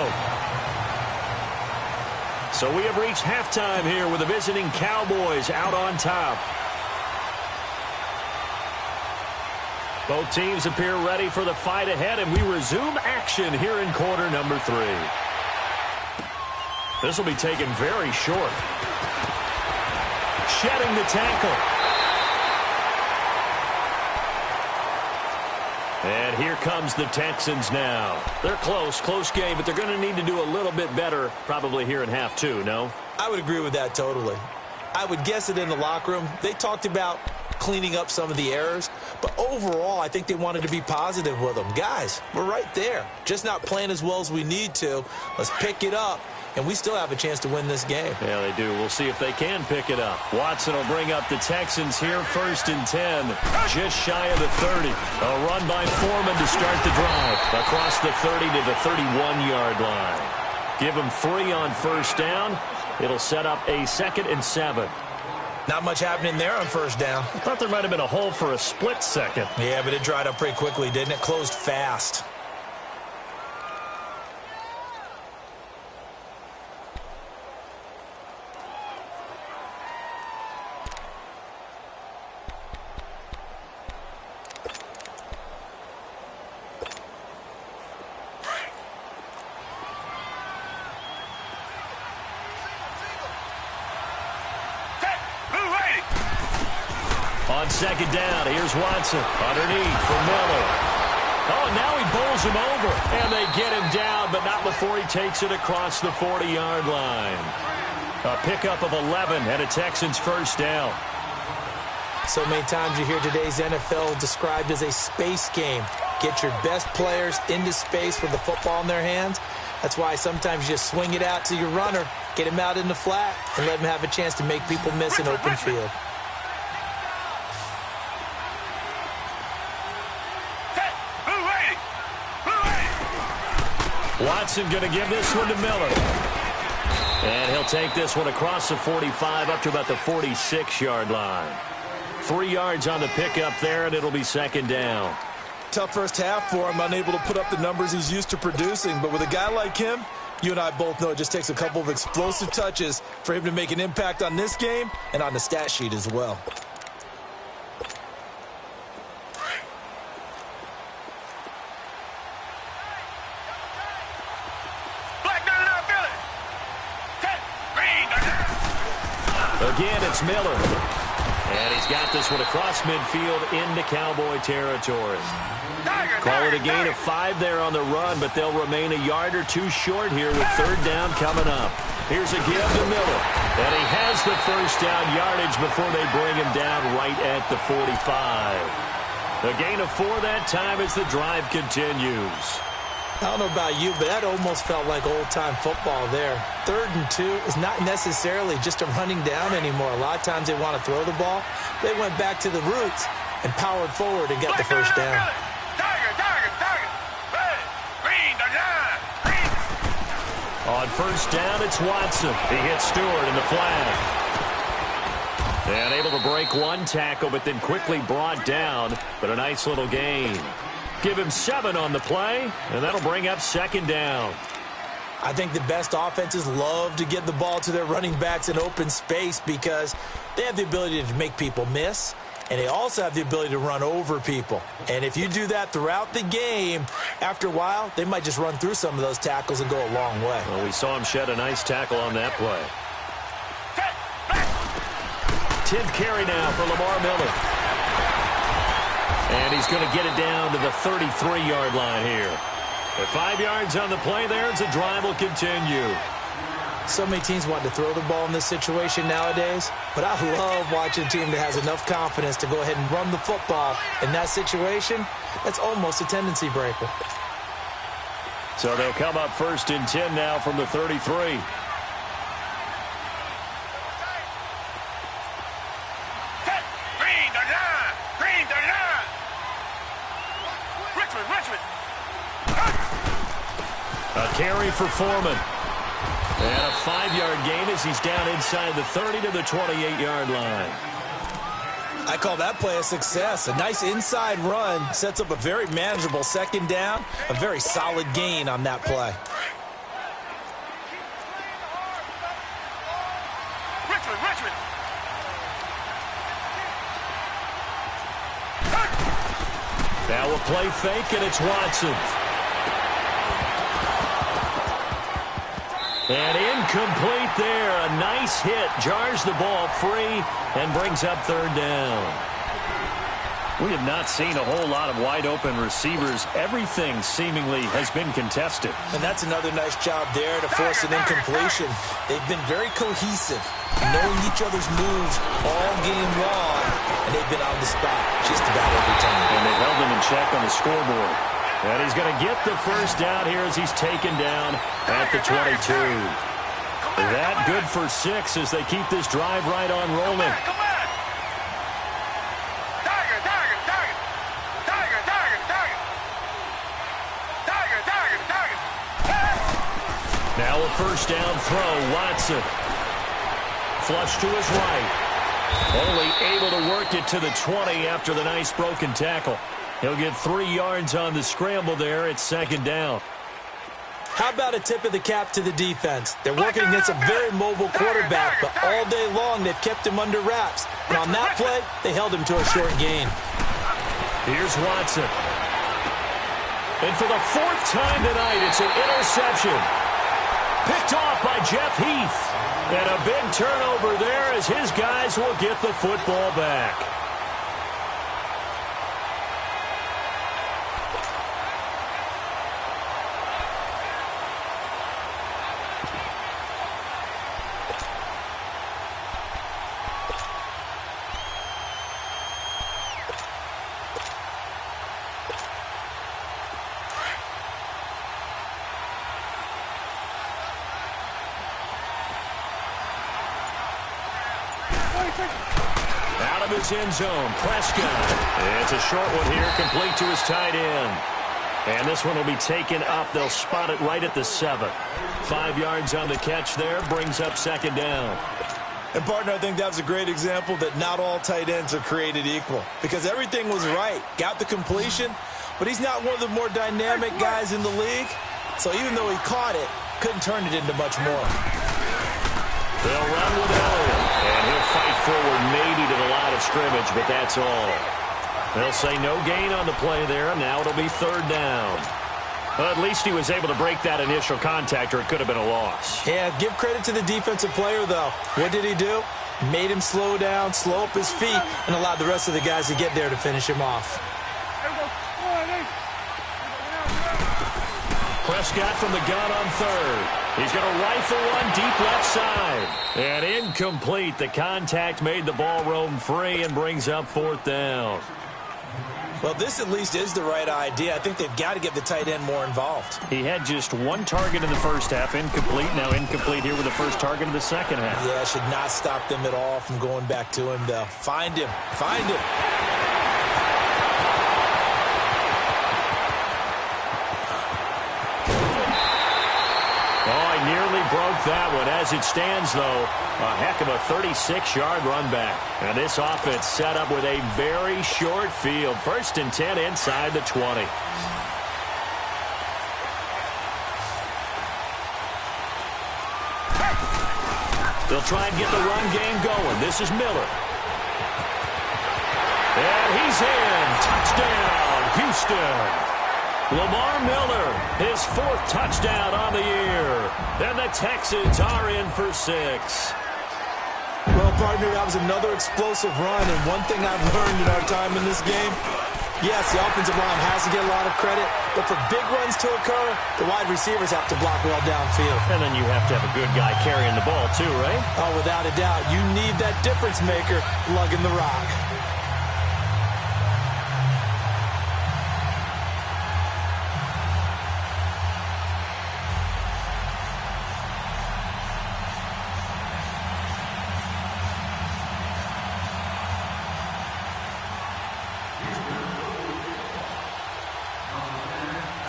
Speaker 4: So we have reached halftime here with the visiting Cowboys out on top. Both teams appear ready for the fight ahead, and we resume action here in quarter number 3. This will be taken very short. Shedding the tackle. And here comes the Texans now. They're close game, but they're going to need to do a little bit better probably here in half 2, no?
Speaker 5: I would agree with that totally. I would guess it in the locker room. They talked about cleaning up some of the errors, but overall, I think they wanted to be positive with them. Guys, we're right there. Just not playing as well as we need to. Let's pick it up, and we still have a chance to win this game.
Speaker 4: Yeah, they do. We'll see if they can pick it up. Watson will bring up the Texans here, 1st and 10, just shy of the 30. A run by Foreman to start the drive. Across the 30 to the 31-yard line. Give them 3 on 1st down. It'll set up a 2nd and 7.
Speaker 5: Not much happening there on 1st down.
Speaker 4: I thought there might have been a hole for a split second.
Speaker 5: Yeah, but it dried up pretty quickly, didn't it? Closed fast.
Speaker 4: On 2nd down, here's Watson underneath for Miller. Oh, and now he bowls him over, and they get him down, but not before he takes it across the 40-yard line. A pickup of 11 and a Texans 1st down.
Speaker 5: So many times you hear today's NFL described as a space game. Get your best players into space with the football in their hands. That's why sometimes you just swing it out to your runner, get him out in the flat, and let him have a chance to make people miss an open field.
Speaker 4: Watson going to give this one to Miller. And he'll take this one across the 45 up to about the 46-yard line. 3 yards on the pickup there, and it'll be 2nd down.
Speaker 5: Tough first half for him, unable to put up the numbers he's used to producing. But with a guy like him, you and I both know it just takes a couple of explosive touches for him to make an impact on this game and on the stat sheet as well.
Speaker 4: Again, it's Miller. And he's got this one across midfield into Cowboy territory. Call it a gain of 5 there on the run, but they'll remain a yard or 2 short here with 3rd down coming up. Here's a give to Miller. And he has the 1st down yardage before they bring him down right at the 45. A gain of 4 that time as the drive continues.
Speaker 5: I don't know about you, but that almost felt like old-time football there. 3rd and 2 is not necessarily just a running down anymore. A lot of times they want to throw the ball. They went back to the roots and powered forward and got the 1st down.
Speaker 4: On 1st down, it's Watson. He hits Stewart in the flag. And able to break 1 tackle, but then quickly brought down. But a nice little gain. Give him 7 on the play, and that'll bring up 2nd down.
Speaker 5: I think the best offenses love to get the ball to their running backs in open space because they have the ability to make people miss, and they also have the ability to run over people. And if you do that throughout the game, after a while, they might just run through some of those tackles and go a long way.
Speaker 4: Well, we saw him shed a nice tackle on that play. 10th carry now for Lamar Miller. And he's going to get it down to the 33-yard line here. At 5 yards on the play there, as the drive will continue.
Speaker 5: So many teams want to throw the ball in this situation nowadays, but I love watching a team that has enough confidence to go ahead and run the football. In that situation, that's almost a tendency breaker.
Speaker 4: So they'll come up 1st and 10 now from the 33. A carry for Foreman. And a 5-yard gain as he's down inside the 30 to the 28-yard line.
Speaker 5: I call that play a success. A nice inside run sets up a very manageable second down. A very solid gain on that play.
Speaker 4: Now a play fake, and it's Watson. And incomplete there. A nice hit. Jars the ball free and brings up third down. We have not seen a whole lot of wide-open receivers. Everything seemingly has been contested.
Speaker 5: And that's another nice job there to force an incompletion. They've been very cohesive, knowing each other's moves all game long, and they've been on the spot just about every time.
Speaker 4: And they've held them in check on the scoreboard. And he's going to get the first down here as he's taken down at the 22. That good for 6 as they keep this drive right on rolling. Now a first down throw, Watson. Flush to his right. Only able to work it to the 20 after the nice broken tackle. He'll get 3 yards on the scramble there. It's second down.
Speaker 5: How about a tip of the cap to the defense? They're working against a very mobile quarterback, but all day long they've kept him under wraps. And on that play, they held him to a short gain.
Speaker 4: Here's Watson. And for the 4th time tonight, it's an interception. Picked off by Jeff Heath. And a big turnover there as his guys will get the football back. Out of his end zone, Prescott. It's a short one here, complete to his tight end. And this one will be taken up. They'll spot it right at the 7. 5 yards on the catch there, brings up second down.
Speaker 5: And, partner, I think that was a great example that not all tight ends are created equal. Because everything was right. Got the completion, but he's not one of the more dynamic guys in the league. So even though he caught it, couldn't turn it into much more.
Speaker 4: They'll run with Elliott, and he'll fight forward maybe to the line of scrimmage, but that's all. They'll say no gain on the play there, and now it'll be third down. Well, at least he was able to break that initial contact, or it could have been a loss.
Speaker 5: Yeah, give credit to the defensive player, though. What did he do? Made him slow down, slow up his feet, and allowed the rest of the guys to get there to finish him off.
Speaker 4: Prescott from the gun on third. He's going to rifle one deep left side. And incomplete. The contact made the ball roam free and brings up fourth down.
Speaker 5: Well, this at least is the right idea. I think they've got to get the tight end more involved.
Speaker 4: He had just 1 target in the first half. Incomplete. Now incomplete here with the first target of the second half.
Speaker 5: Yeah, should not stop them at all from going back to him, though. Find him. Find him.
Speaker 4: Nearly broke that one. As it stands, though, a heck of a 36-yard run back. And this offense set up with a very short field. 1st and 10 inside the 20. They'll try and get the run game going. This is Miller. And he's in. Touchdown, Houston. Lamar Miller, his 4th touchdown on the year. And the Texans are in for 6.
Speaker 5: Well, partner, that was another explosive run. And one thing I've learned in our time in this game, yes, the offensive line has to get a lot of credit. But for big runs to occur, the wide receivers have to block well downfield.
Speaker 4: And then you have to have a good guy carrying the ball too, right?
Speaker 5: Oh, without a doubt. You need that difference maker lugging the rock.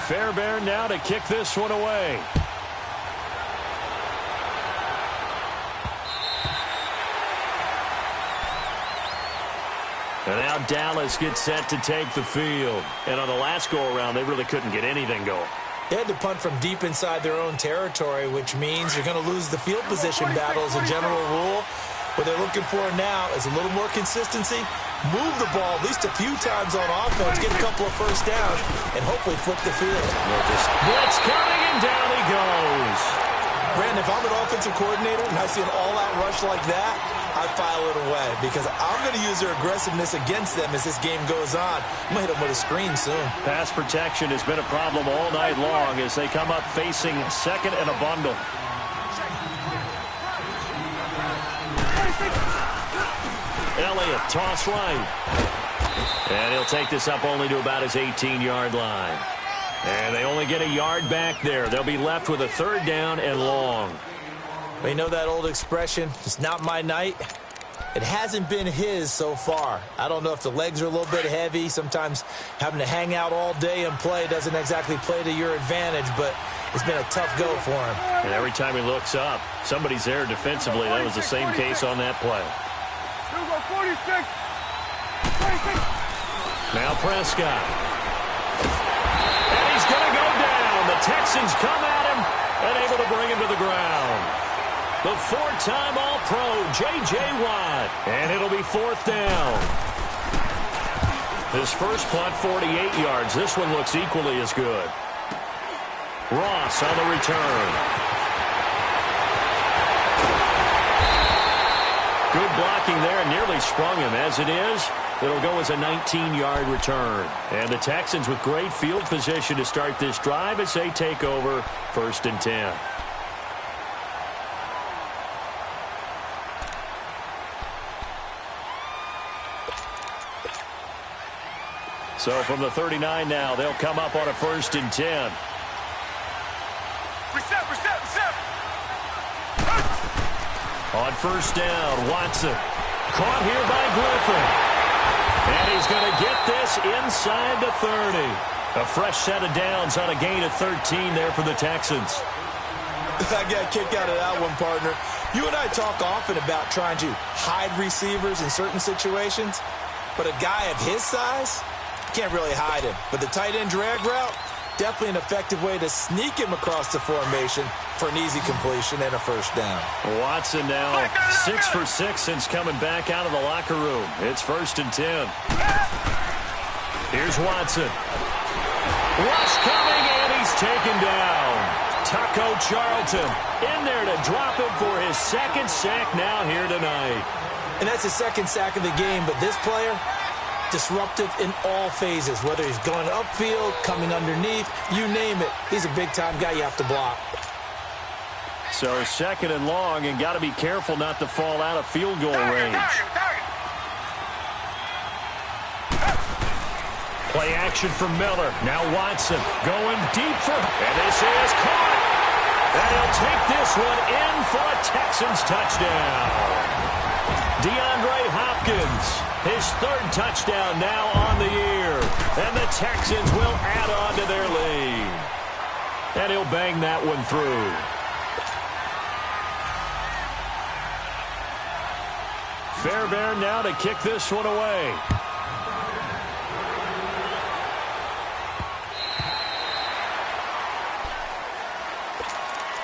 Speaker 4: Fairbairn now to kick this one away. And now Dallas gets set to take the field. And on the last go-around, they really couldn't get anything going.
Speaker 5: They had to punt from deep inside their own territory, which means you're going to lose the field position battle as a general rule. What they're looking for now is a little more consistency, move the ball at least a few times on offense, get a couple of first downs, and hopefully flip the field.
Speaker 4: Blitz coming, and down he goes.
Speaker 5: Brandon, if I'm an offensive coordinator and I see an all-out rush like that, I file it away because I'm going to use their aggressiveness against them as this game goes on. I'm going to hit them with a screen soon.
Speaker 4: Pass protection has been a problem all night long as they come up facing second and a bundle. Elliott, toss right. And he'll take this up only to about his 18-yard line. And they only get a yard back there. They'll be left with a third down and long.
Speaker 5: Well, you know that old expression, it's not my night. It hasn't been his so far. I don't know if the legs are a little bit heavy. Sometimes having to hang out all day and play doesn't exactly play to your advantage, but it's been a tough go for him.
Speaker 4: And every time he looks up, somebody's there defensively. That was the same case on that play.
Speaker 1: 46.
Speaker 4: Now Prescott. And he's going to go down. The Texans come at him and able to bring him to the ground. The four-time All-Pro, J.J. Watt. And it'll be fourth down. His first punt, 48 yards. This one looks equally as good. Ross on the return. Good blocking there, and nearly sprung him. As it is, it'll go as a 19-yard return. And the Texans with great field position to start this drive as they take over 1st and 10. So from the 39 now, they'll come up on a 1st and 10.
Speaker 1: Reset.
Speaker 4: On 1st down, Watson. Caught here by Griffin. And he's going to get this inside the 30. A fresh set of downs on a gain of 13 there for the Texans.
Speaker 5: I got a kick out of that one, partner. You and I talk often about trying to hide receivers in certain situations, but a guy of his size, can't really hide him. But the tight end drag route, definitely an effective way to sneak him across the formation for an easy completion and a first down.
Speaker 4: Watson now 6 for 6 since coming back out of the locker room. It's 1st and 10. Here's Watson. Rush coming, and he's taken down. Taco Charlton in there to drop him for his second sack now here tonight.
Speaker 5: And that's his second sack of the game, but this player, disruptive in all phases, whether he's going upfield, coming underneath, you name it. He's a big-time guy you have to block.
Speaker 4: So 2nd and long, and got to be careful not to fall out of field goal range. Play action from Miller. Now Watson going deep for, and this is caught. And he'll take this one in for a Texans touchdown. DeAndre Hopkins, his 3rd touchdown now on the year. And the Texans will add on to their lead. And he'll bang that one through. Fairbairn now to kick this one away.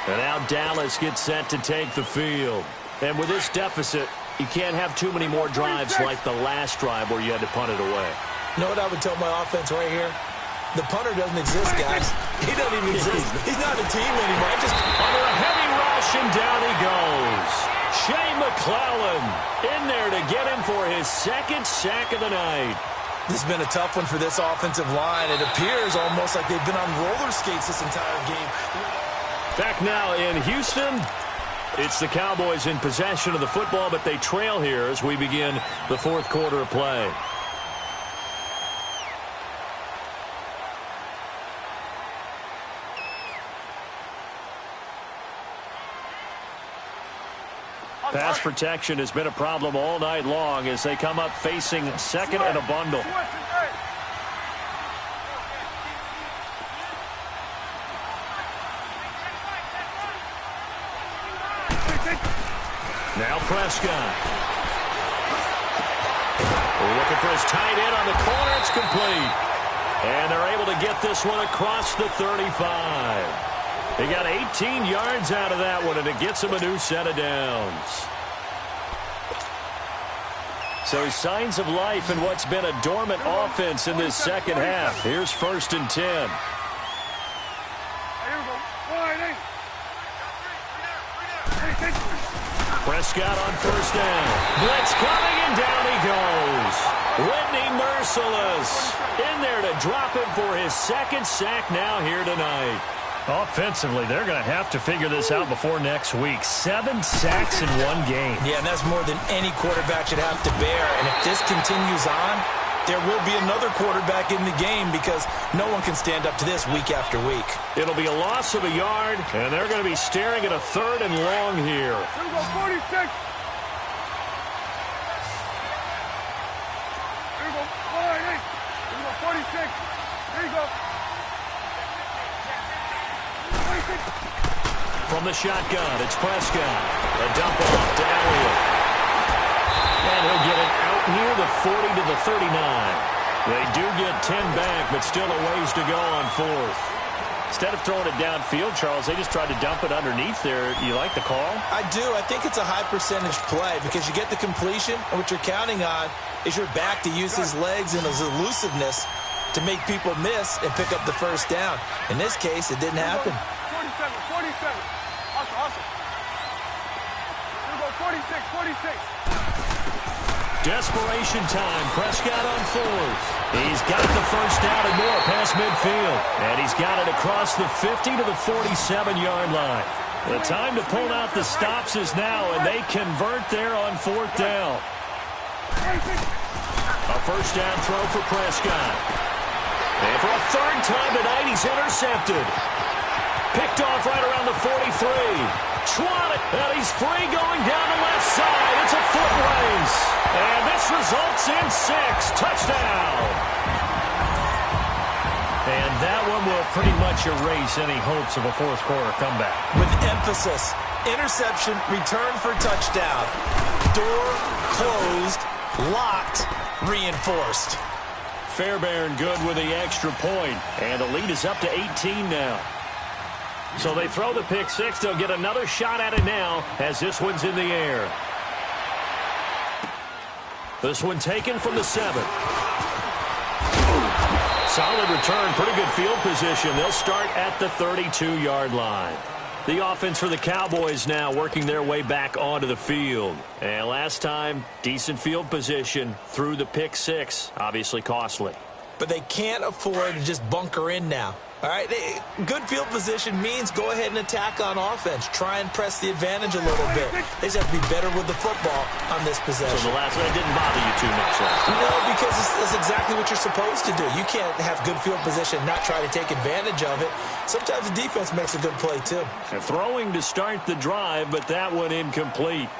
Speaker 4: And now Dallas gets set to take the field. And with this deficit, you can't have too many more drives like the last drive where you had to punt it away.
Speaker 5: You know what I would tell my offense right here? The punter doesn't exist, guys. He doesn't even exist. He's not a team anymore. Just
Speaker 4: under a heavy rush, and down he goes. Shea McClellan in there to get him for his 2nd sack of the night.
Speaker 5: This has been a tough one for this offensive line. It appears almost like they've been on roller skates this entire game.
Speaker 4: Back now in Houston. It's the Cowboys in possession of the football, but they trail here as we begin the 4th quarter of play. Pass protection has been a problem all night long as they come up facing 2nd and a bundle. Now Prescott. Looking for his tight end on the corner. It's complete. And they're able to get this one across the 35. They got 18 yards out of that one, and it gets them a new set of downs. So signs of life in what's been a dormant offense in this second half. Here's 1st and 10. Prescott on 1st down. Blitz coming, and down he goes. Whitney merciless. In there to drop him for his 2nd sack now here tonight. Offensively, they're going to have to figure this out before next week. 7 sacks in one game.
Speaker 5: Yeah, and that's more than any quarterback should have to bear. And if this continues on, there will be another quarterback in the game because no one can stand up to this week after week.
Speaker 4: It'll be a loss of a yard, and they're going to be staring at a 3rd and long here.
Speaker 1: Here we go, 46. Here we go, 48. Here we go, 46. Here you go. 46.
Speaker 4: From the shotgun, it's Prescott. A dump off to Elliott. And he'll get it out near the 40 to the 39. They do get 10 back, but still a ways to go on 4th. Instead of throwing it downfield, Charles, they just tried to dump it underneath there. You like the call?
Speaker 5: I do. I think it's a high percentage play because you get the completion, and what you're counting on is your back to use his legs and his elusiveness to make people miss and pick up the 1st down. In this case, it didn't happen.
Speaker 1: 47, 47. Awesome. Here we go, 46, 46.
Speaker 4: Desperation time. Prescott on 4th. He's got the 1st down and more past midfield. And he's got it across the 50 to the 47-yard line. The time to pull out the stops is now, and they convert there on 4th down. A 1st down throw for Prescott. And for a 3rd time tonight, he's intercepted. Picked off right around the 43. Swatted, and he's free going down the left side. It's a foot race. And this results in 6. Touchdown. And that one will pretty much erase any hopes of a 4th quarter comeback.
Speaker 5: With emphasis, interception, return for touchdown. Door closed, locked, reinforced.
Speaker 4: Fairbairn good with the extra point. And the lead is up to 18 now. So they throw the pick 6. They'll get another shot at it now as this one's in the air. This one taken from the 7. Solid return. Pretty good field position. They'll start at the 32-yard line. The offense for the Cowboys now working their way back onto the field. And last time, decent field position through the pick 6. Obviously costly.
Speaker 5: But they can't afford to just bunker in now. All right, good field position means go ahead and attack on offense. Try and press the advantage a little bit. They just have to be better with the football on this possession.
Speaker 4: So the last one didn't bother you too much.
Speaker 5: No, because that's exactly what you're supposed to do. You can't have good field position and not try to take advantage of it. Sometimes the defense makes a good play, too.
Speaker 4: And throwing to start the drive, but that one incomplete.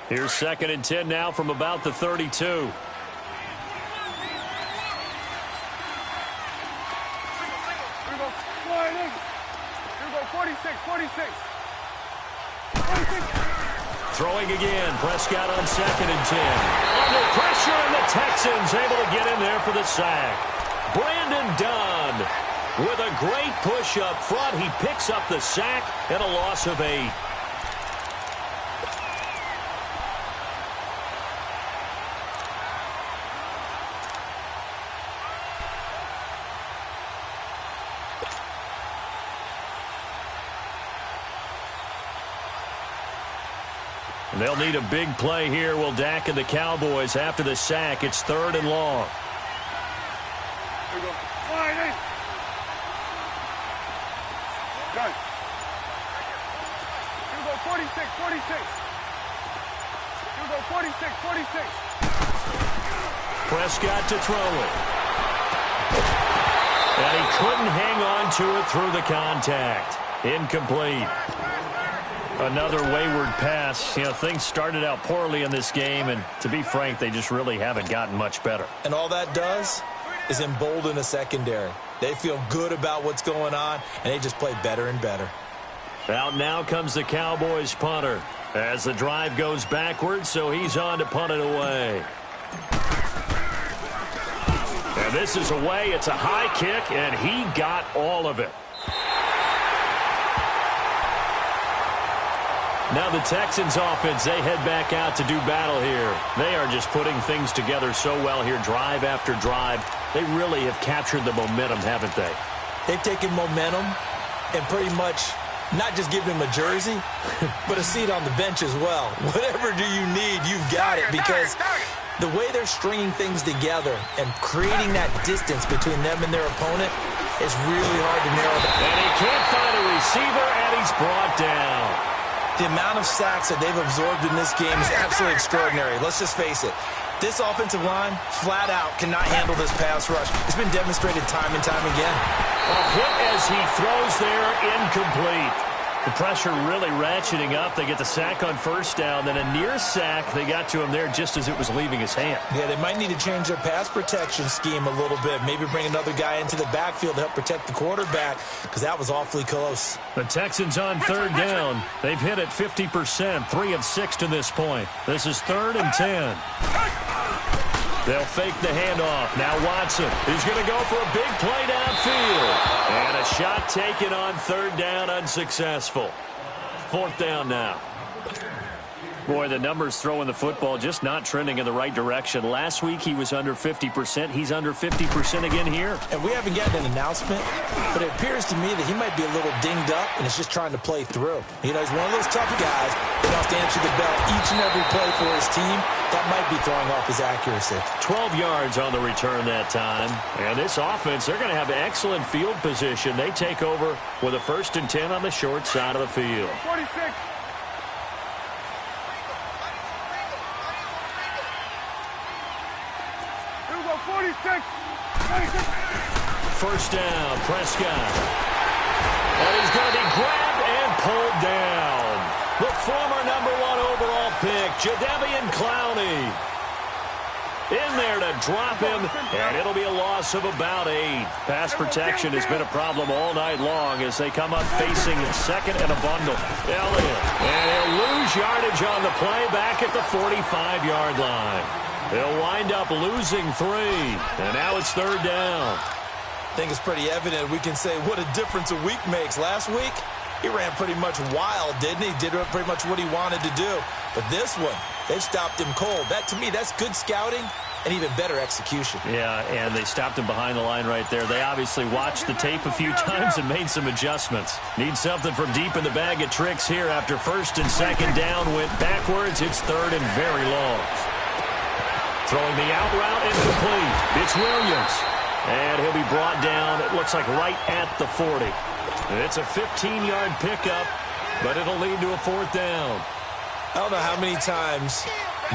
Speaker 4: Here's 2nd and 10 now from about the 32.
Speaker 1: Here we go, 46, 46. 46.
Speaker 4: Throwing again. Prescott on 2nd and 10. Under pressure, and the Texans able to get in there for the sack. Brandon Dunn with a great push up front. He picks up the sack and a loss of 8. They'll need a big play here. Will Dak and the Cowboys after the sack. It's 3rd and long.
Speaker 1: Here we go. 48. Done. Here we go. 46, 46. Here we go. 46, 46.
Speaker 4: Prescott to throw it. And he couldn't hang on to it through the contact. Incomplete. Another wayward pass. You know, things started out poorly in this game, and to be frank, they just really haven't gotten much better.
Speaker 5: And all that does, is embolden the secondary. They feel good about what's going on, and they just play better and better.
Speaker 4: Out now comes the Cowboys punter as the drive goes backwards, so he's on to punt it away. And this is away. It's a high kick, and he got all of it. Now the Texans offense, they head back out to do battle here. They are just putting things together so well here, drive after drive. They really have captured the momentum, haven't they?
Speaker 5: They've taken momentum and pretty much not just given him a jersey, but a seat on the bench as well. Whatever do you need, you've got it, because the way they're stringing things together and creating that distance between them and their opponent is really hard to narrow down.
Speaker 4: And he can't find a receiver, and he's brought down.
Speaker 5: The amount of sacks that they've absorbed in this game is absolutely extraordinary. Let's just face it. This offensive line, flat out, cannot handle this pass rush. It's been demonstrated time and time again.
Speaker 4: A hit as he throws there, incomplete. The pressure really ratcheting up. They get the sack on first down, then a near sack. They got to him there just as it was leaving his hand.
Speaker 5: Yeah, they might need to change their pass protection scheme a little bit. Maybe bring another guy into the backfield to help protect the quarterback, because that was awfully close.
Speaker 4: The Texans on third down. They've hit it 50%, 3 of 6 to this point. This is 3rd and 10. They'll fake the handoff. Now Watson. He's going to go for a big play downfield. And a shot taken on third down, unsuccessful. 4th down now. Boy, the numbers throwing the football just not trending in the right direction. Last week he was under 50%. He's under 50% again here.
Speaker 5: And we haven't gotten an announcement, but it appears to me that he might be a little dinged up and is just trying to play through. You know, he's one of those tough guys that has to answer the bell each and every play for his team. That might be throwing off his accuracy.
Speaker 4: 12 yards on the return that time. And this offense, they're going to have excellent field position. They take over with a 1st and 10 on the short side of the field.
Speaker 1: 46. Here we go, 46. 46.
Speaker 4: First down, Prescott. And he's going to be grabbed and pulled down. The former #1 overall pick, Jadeveon Clowney. In there to drop him, and it'll be a loss of about 8. Pass protection has been a problem all night long as they come up facing 2nd and a bundle. Elliott, and he'll lose yardage on the play back at the 45-yard line. They'll wind up losing 3, and now it's 3rd down.
Speaker 5: I think it's pretty evident. We can say what a difference a week makes. Last week, he ran pretty much wild, didn't he? Did pretty much what he wanted to do. But this one, they've stopped him cold. That, to me, that's good scouting and even better execution.
Speaker 4: Yeah, and they stopped him behind the line right there. They obviously watched the tape a few times and made some adjustments. Need something from deep in the bag of tricks here after 1st and 2nd down. Went backwards. It's 3rd and very long. Throwing the out route incomplete. It's Williams. And he'll be brought down, it looks like right at the 40. It's a 15-yard pickup, but it'll lead to a 4th down.
Speaker 5: I don't know how many times,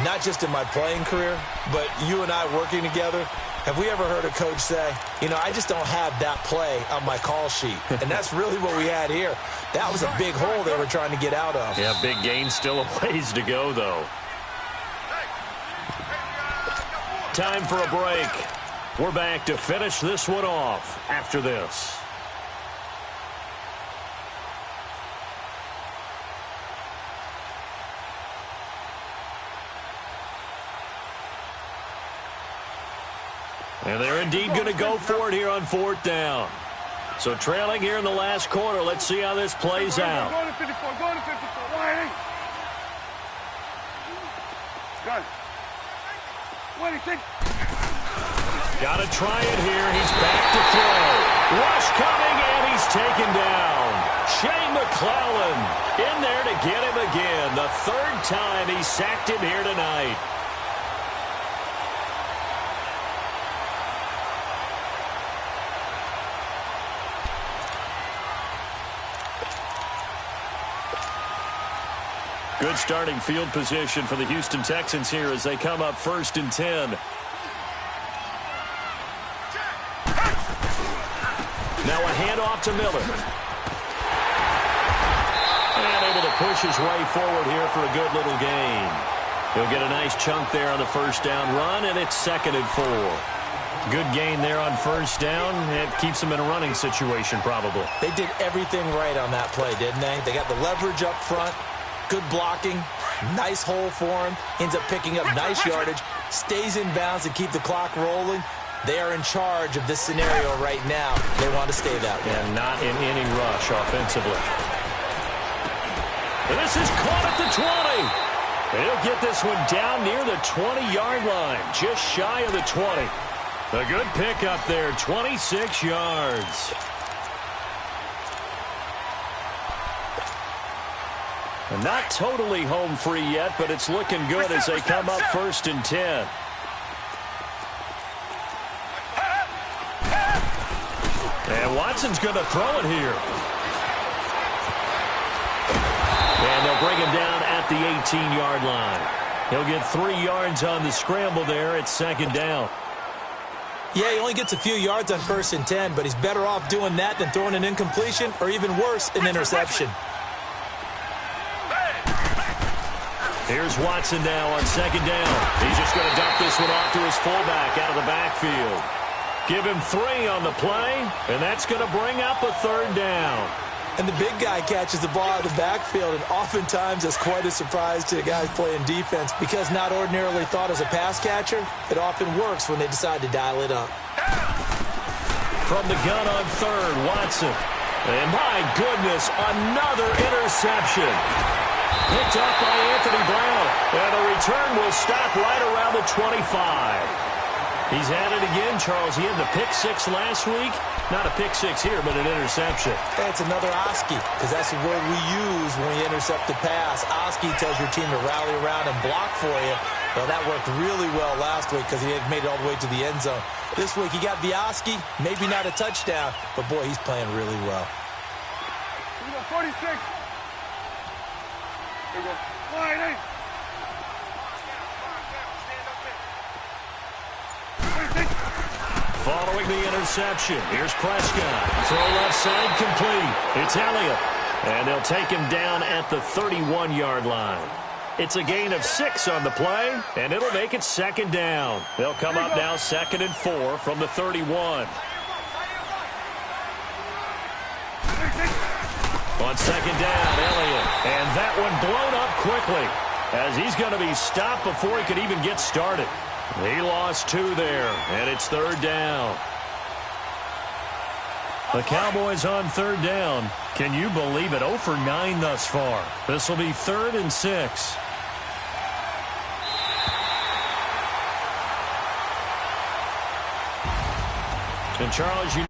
Speaker 5: not just in my playing career, but you and I working together, have we ever heard a coach say, you know, I just don't have that play on my call sheet. And that's really what we had here. That was a big hole they were trying to get out of.
Speaker 4: Yeah, big gain, still a ways to go, though. Time for a break. We're back to finish this one off after this. And they're indeed going to go for it here on 4th down. So trailing here in the last quarter. Let's see how this plays out.
Speaker 1: Go to 54. Go to 54. Wide. Got it. 26.
Speaker 4: Got to try it here. He's back to throw. Rush coming, and he's taken down. Shane McClellan in there to get him again. The 3rd time he sacked him here tonight. Good starting field position for the Houston Texans here as they come up 1st and 10. Now a handoff to Miller. And able to push his way forward here for a good little gain. He'll get a nice chunk there on the 1st down run, and it's 2nd and 4. Good gain there on first down. It keeps them in a running situation, probably.
Speaker 5: They did everything right on that play, didn't they? They got the leverage up front, good blocking, nice hole for him, ends up picking up nice yardage, stays in bounds to keep the clock rolling. They are in charge of this scenario right now. They want to stay that way.
Speaker 4: And not an inning rush offensively. And this is caught at the 20. They'll get this one down near the 20-yard line, just shy of the 20. A good pickup there, 26 yards. And not totally home free yet, but it's looking good as they come up 1st and 10. And Watson's going to throw it here. And they'll bring him down at the 18-yard line. He'll get 3 yards on the scramble there at 2nd down.
Speaker 5: Yeah, he only gets a few yards on 1st and 10, but he's better off doing that than throwing an incompletion or even worse, an interception.
Speaker 4: Here's Watson now on 2nd down. He's just going to dump this one off to his fullback out of the backfield. Give him 3 on the play, and that's going to bring up a 3rd down.
Speaker 5: And the big guy catches the ball out of the backfield, and oftentimes that's quite a surprise to the guys playing defense because not ordinarily thought as a pass catcher, it often works when they decide to dial it up.
Speaker 4: From the gun on 3rd, Watson. And my goodness, another interception. Picked up by Anthony Brown. And the return will stop right around the 25. He's at it again, Charles. He had the pick-6 last week. Not a pick-6 here, but an interception.
Speaker 5: That's another Oski, because that's the word we use when we intercept the pass. Oski tells your team to rally around and block for you. Well, that worked really well last week because he had made it all the way to the end zone. This week he got the Oski, maybe not a touchdown, but boy, he's playing really well.
Speaker 1: Here we go, 46. Here we go, wide 8.
Speaker 4: Following the interception, here's Prescott. Throw left side complete. It's Elliott. And they'll take him down at the 31-yard line. It's a gain of 6 on the play, and it'll make it 2nd down. They'll come up now 2nd and 4 from the 31. On 2nd down, Elliott. And that one blown up quickly as he's going to be stopped before he could even get started. He lost 2 there, and it's 3rd down. The Cowboys on 3rd down. Can you believe it? 0 for 9 thus far. This will be 3rd and 6. And Charles, you